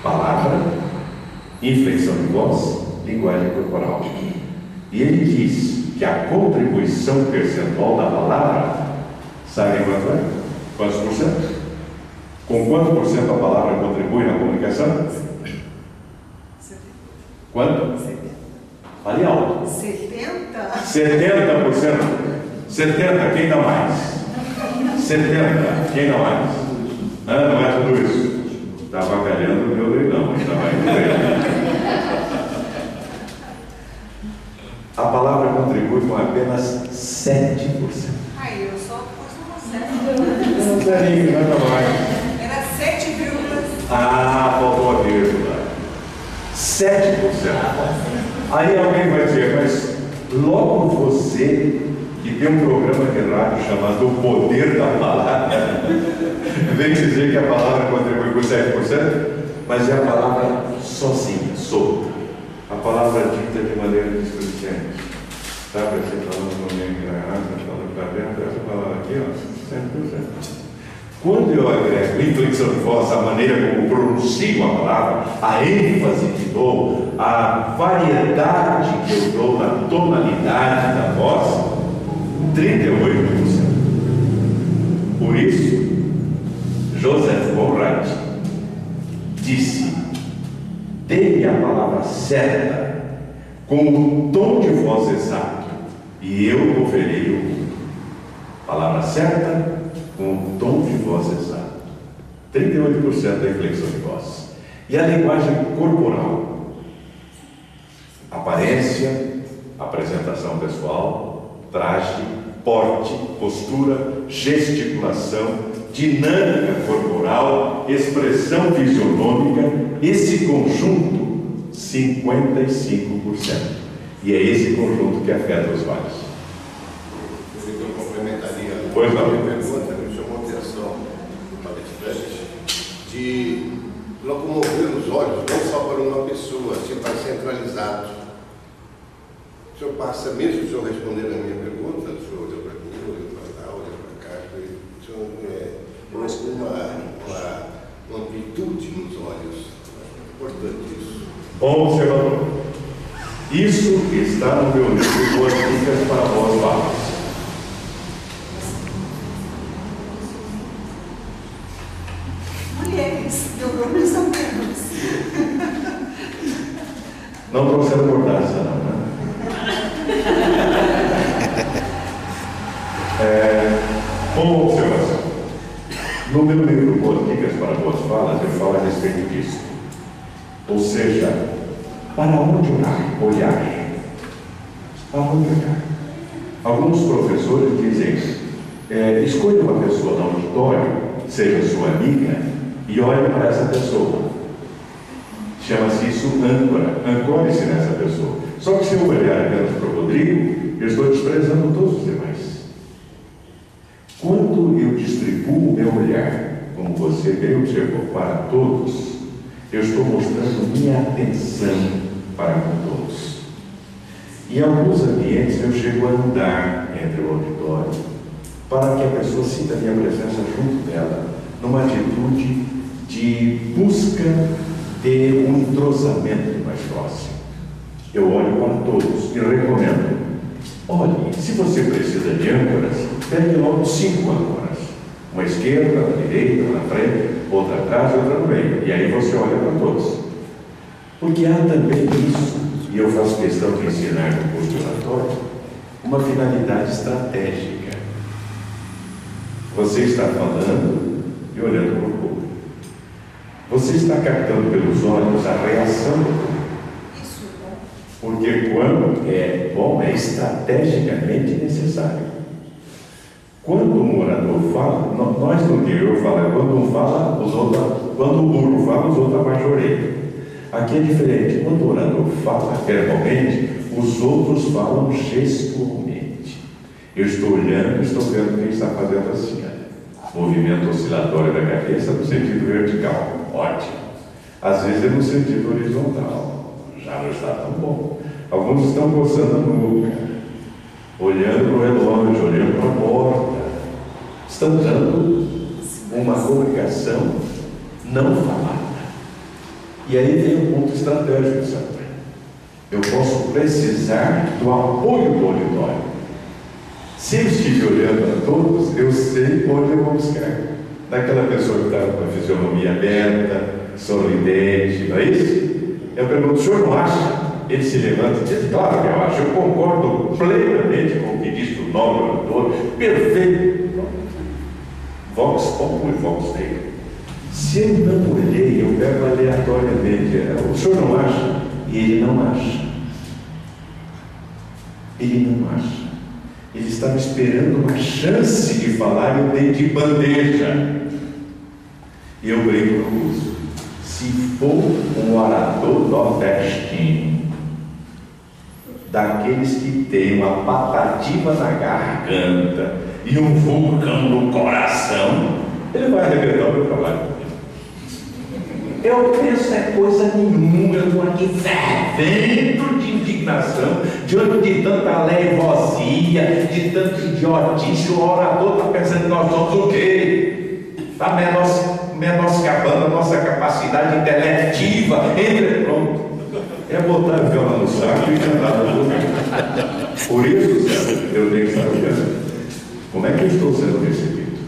Palavra, inflexão de voz, linguagem corporal. E ele diz que a contribuição percentual da palavra, sabe quanto é? Quantos por cento? Com quanto por cento a palavra contribui na comunicação? Quanto? 70. Fale alto. 70? 70%. 70%, quem dá mais? 70%, quem dá mais? Não é tudo isso. Está avacalhando o meu leilão, mas está mais bem. A palavra contribui com apenas 7%. Aí, eu só pus uma 7. Não, zerinho, nada mais. Era 7, faltou a vírgula. 7%. Aí alguém vai dizer, mas logo você, que tem um programa de rádio chamado O Poder da Palavra, vem dizer que a palavra contribui com 7%, mas é a palavra sozinha, solta. A palavra dita de maneira displicente. Sabe, você falando com alguém que está errado, você falando para dentro, essa palavra aqui, ó, 7%. Quando eu agrego inflexão de voz, a maneira como pronuncio a palavra, a ênfase que dou, a variedade que eu dou na tonalidade da voz, 38%. Por isso, Joseph Conrad disse: dê-me a palavra certa, com o tom de voz exato, e eu moverei o mundo. Palavra certa, com o tom de voz exato. 38% da inflexão de voz. E a linguagem corporal? Aparência, apresentação pessoal, traje, porte, postura, gesticulação, dinâmica corporal, expressão fisionômica, esse conjunto, 55%. E é esse conjunto que afeta os olhos. Eu complementaria. Pois não. A pergunta me chamou a atenção, palestrante, de locomover os olhos não só para uma pessoa, assim, para centralizado. O senhor passa, mesmo o senhor responder a minha pergunta, o senhor olhou para mim, olhou para lá, olhou para cá, o senhor uma amplitude nos olhos. Importante isso. Bom observador. Isso está no meu livro Boas Dicas para Voz Balas. mulheres, eu mais ou menos. Não trouxeram mordaça, não, né? Boa observação. No meu livro Boas Dicas para Boas Falas, eu falo a respeito disso. Ou seja, para onde olhar? Para onde olhar? Alguns professores dizem, escolha uma pessoa no auditório, seja sua amiga, e olhe para essa pessoa. Chama-se isso âncora. Ancore-se nessa pessoa. Só que se eu olhar apenas para o Rodrigo, eu estou desprezando todos os demais. Quando eu distribuo o meu olhar, como você bem observou, para todos, eu estou mostrando minha atenção para com todos. Em alguns ambientes eu chego a andar entre o auditório para que a pessoa sinta a minha presença junto dela, numa atitude de busca de um entrosamento mais próximo. Eu olho para todos e recomendo: olhe, se você precisa de âncoras, pegue logo 5 âncoras. Uma esquerda, uma direita, uma na frente, outra atrás e outra no meio. E aí você olha para todos. Porque há também isso, e eu faço questão de ensinar no curso de oratório, uma finalidade estratégica. Você está falando e olhando para o público. Você está captando pelos olhos a reação do público. Isso é bom. Porque quando é bom, é estrategicamente necessário. Quando o orador fala, nós no interior falamos, quando um fala, os outros, quando o burro fala, os outros abaixam a orelha. Aqui é diferente. Quando o orador fala verbalmente, os outros falam gestualmente. Eu estou olhando e estou vendo quem está fazendo assim, movimento oscilatório da cabeça no sentido vertical. Ótimo. Às vezes é no sentido horizontal. Já não está tão bom. Alguns estão coçando a nuca, olhando para o relógio, olhando para a porta. Estão dando uma comunicação não falada. E aí vem um ponto estratégico, sabe? Eu posso precisar do apoio do auditório. Se eu estiver olhando a todos, eu sei onde eu vou buscar. Daquela pessoa que está com a fisionomia aberta, sorridente, não é isso? Eu pergunto: o senhor não acha? Ele se levanta e diz: claro que eu acho, eu concordo plenamente com o que diz o nobre autor, perfeito. Vox populi, vox Dei. Se eu não olhei, eu pego aleatoriamente. O senhor não acha? E ele não acha. Ele não acha. Ele estava esperando uma chance de falar e eu dei de bandeja. E eu brinco com isso. Se for um orador nordestino, daqueles que tem uma patativa na garganta e um vulcão no coração, ele vai arrebentar o meu trabalho. Eu penso é coisa nenhuma, eu estou aqui fervendo de indignação, diante de tanta leivosia, de tanto idiotice. O orador está pensando que nós somos o quê? Está menoscabando a nossa capacidade intelectiva. Pronto. É botar a viola no saco e cantar no lugar. Por isso, eu tenho que estar olhando. Como é que eu estou sendo recebido?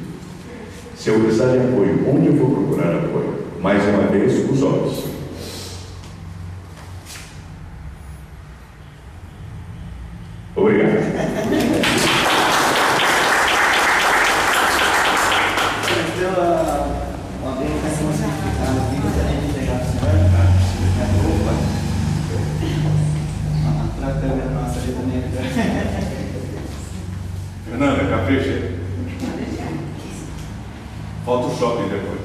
Se eu precisar de apoio, onde eu vou procurar apoio? Mais uma vez, os olhos. Obrigado. Então, uma brincadeira simplificada aqui, gostaria de pegar o senhor para a câmera nossa ali também. Fernanda, capricha. Falta o shopping depois.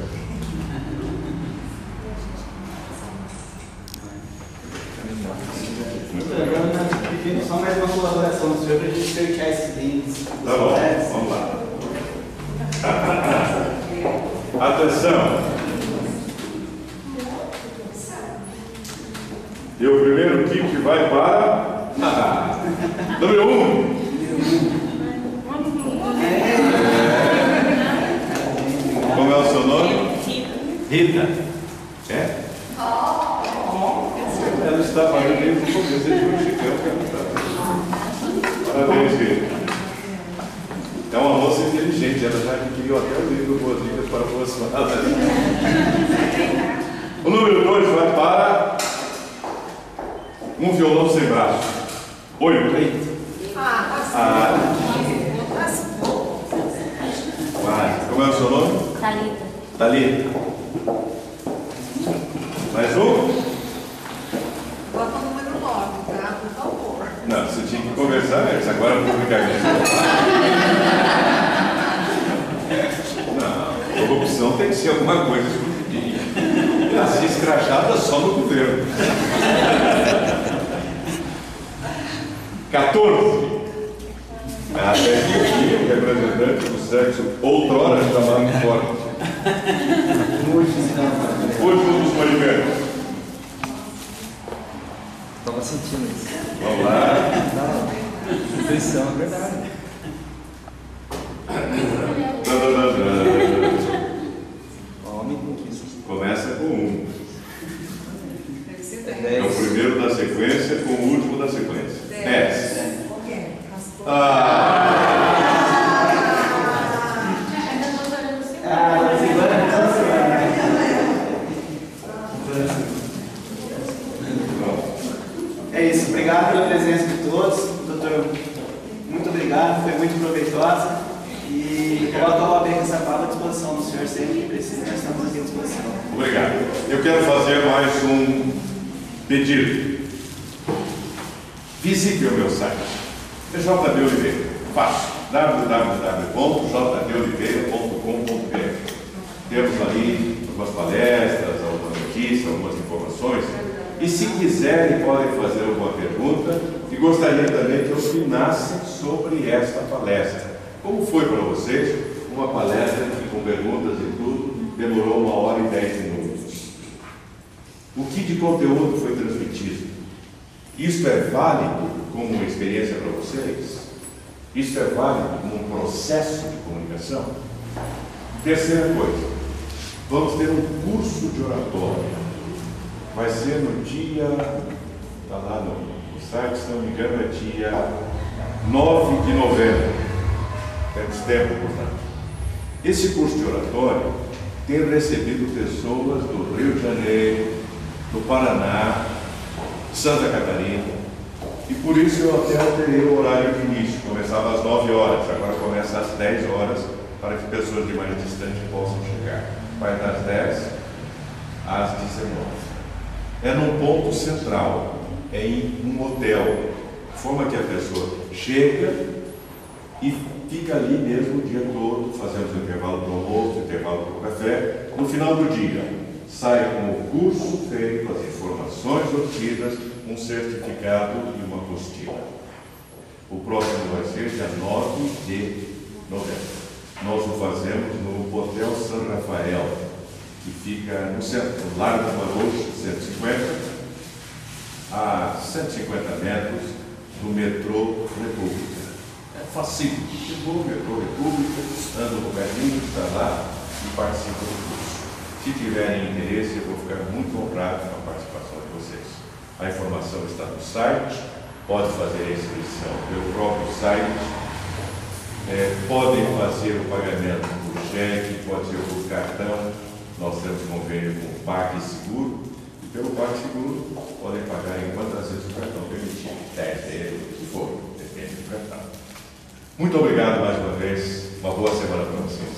Pedindo só mais uma colaboração do senhor para a gente sortear esses brindes. Tá bom, vamos lá. Atenção. E o primeiro kit vai para número 1. Como é o seu nome? Rita. É? Ela está fazendo desde o começo de Chicão. Parabéns, Rita. É uma moça inteligente, ela já adquiriu até o livro Boas Dicas para Boas Falas. O número 2 vai para um violão sem braço. 8. base. Como é o seu nome? Thalita. Thalita. Mais um? Bota o número 9, tá? Por favor. Não, você tinha que conversar antes, agora publicamente. Não, corrupção tem que ser alguma coisa escondidinha. Assim escrachada só no governo. 14. Até aqui, o representante do sexo outrora chamado forte. Último dos movimentos. Estava sentindo isso. Vamos lá. Intuição, é verdade. Homem conquista. Começa com 1. Deve ser É 10. É o primeiro da sequência com o último da sequência. 10. É isso, obrigado pela presença de todos. Doutor, muito obrigado, foi muito proveitosa. E coloco a OAB Caçapava à disposição do senhor sempre que precisa, nós estamos aqui à disposição. Obrigado. Eu quero fazer mais um pedido. Visite o meu site. É JB Oliveira. Fácil. www.jdoliveira.com.br. Temos ali algumas palestras, algumas notícias, algumas informações. E se quiserem, podem fazer alguma pergunta. E gostaria também que opinassem sobre esta palestra. Como foi para vocês uma palestra que, com perguntas e tudo, demorou 1h10? O que de conteúdo foi transmitido? Isto é válido como uma experiência para vocês? Isto é válido como um processo de comunicação? Terceira coisa, vamos ter um curso de oratória. Vai ser no dia, está lá no site, se não me engano, é dia 9 de novembro. Temos tempo, portanto. Esse curso de oratória tem recebido pessoas do Rio de Janeiro, do Paraná, Santa Catarina, e por isso eu até alterei o horário de início. Começava às 9 horas, agora começa às 10 horas, para que pessoas de mais distante possam chegar. Vai das 10 às 19. É num ponto central, é em um hotel, de forma que a pessoa chega e fica ali mesmo o dia todo. Fazemos o intervalo para o almoço, o intervalo para o café. No final do dia, sai com o curso feito, as informações obtidas, um certificado e uma apostila. O próximo vai ser dia 9 de novembro. Nós o fazemos no Hotel San Rafael, que fica no centro, no Largo do Marocho, 150, a 150 metros do metrô República. É facinho. Chegou o metrô República, anda no caminho, está lá e participa do curso. Se tiverem interesse, eu vou ficar muito honrado com a participação de vocês. A informação está no site, pode fazer a inscrição pelo próprio site, podem fazer o pagamento por cheque, pode ser por cartão. Nós temos convênio com o PagSeguro, e pelo PagSeguro podem pagar em quantas vezes o cartão permitir, 10 vezes, o que for, depende do cartão. Muito obrigado mais uma vez, uma boa semana para vocês.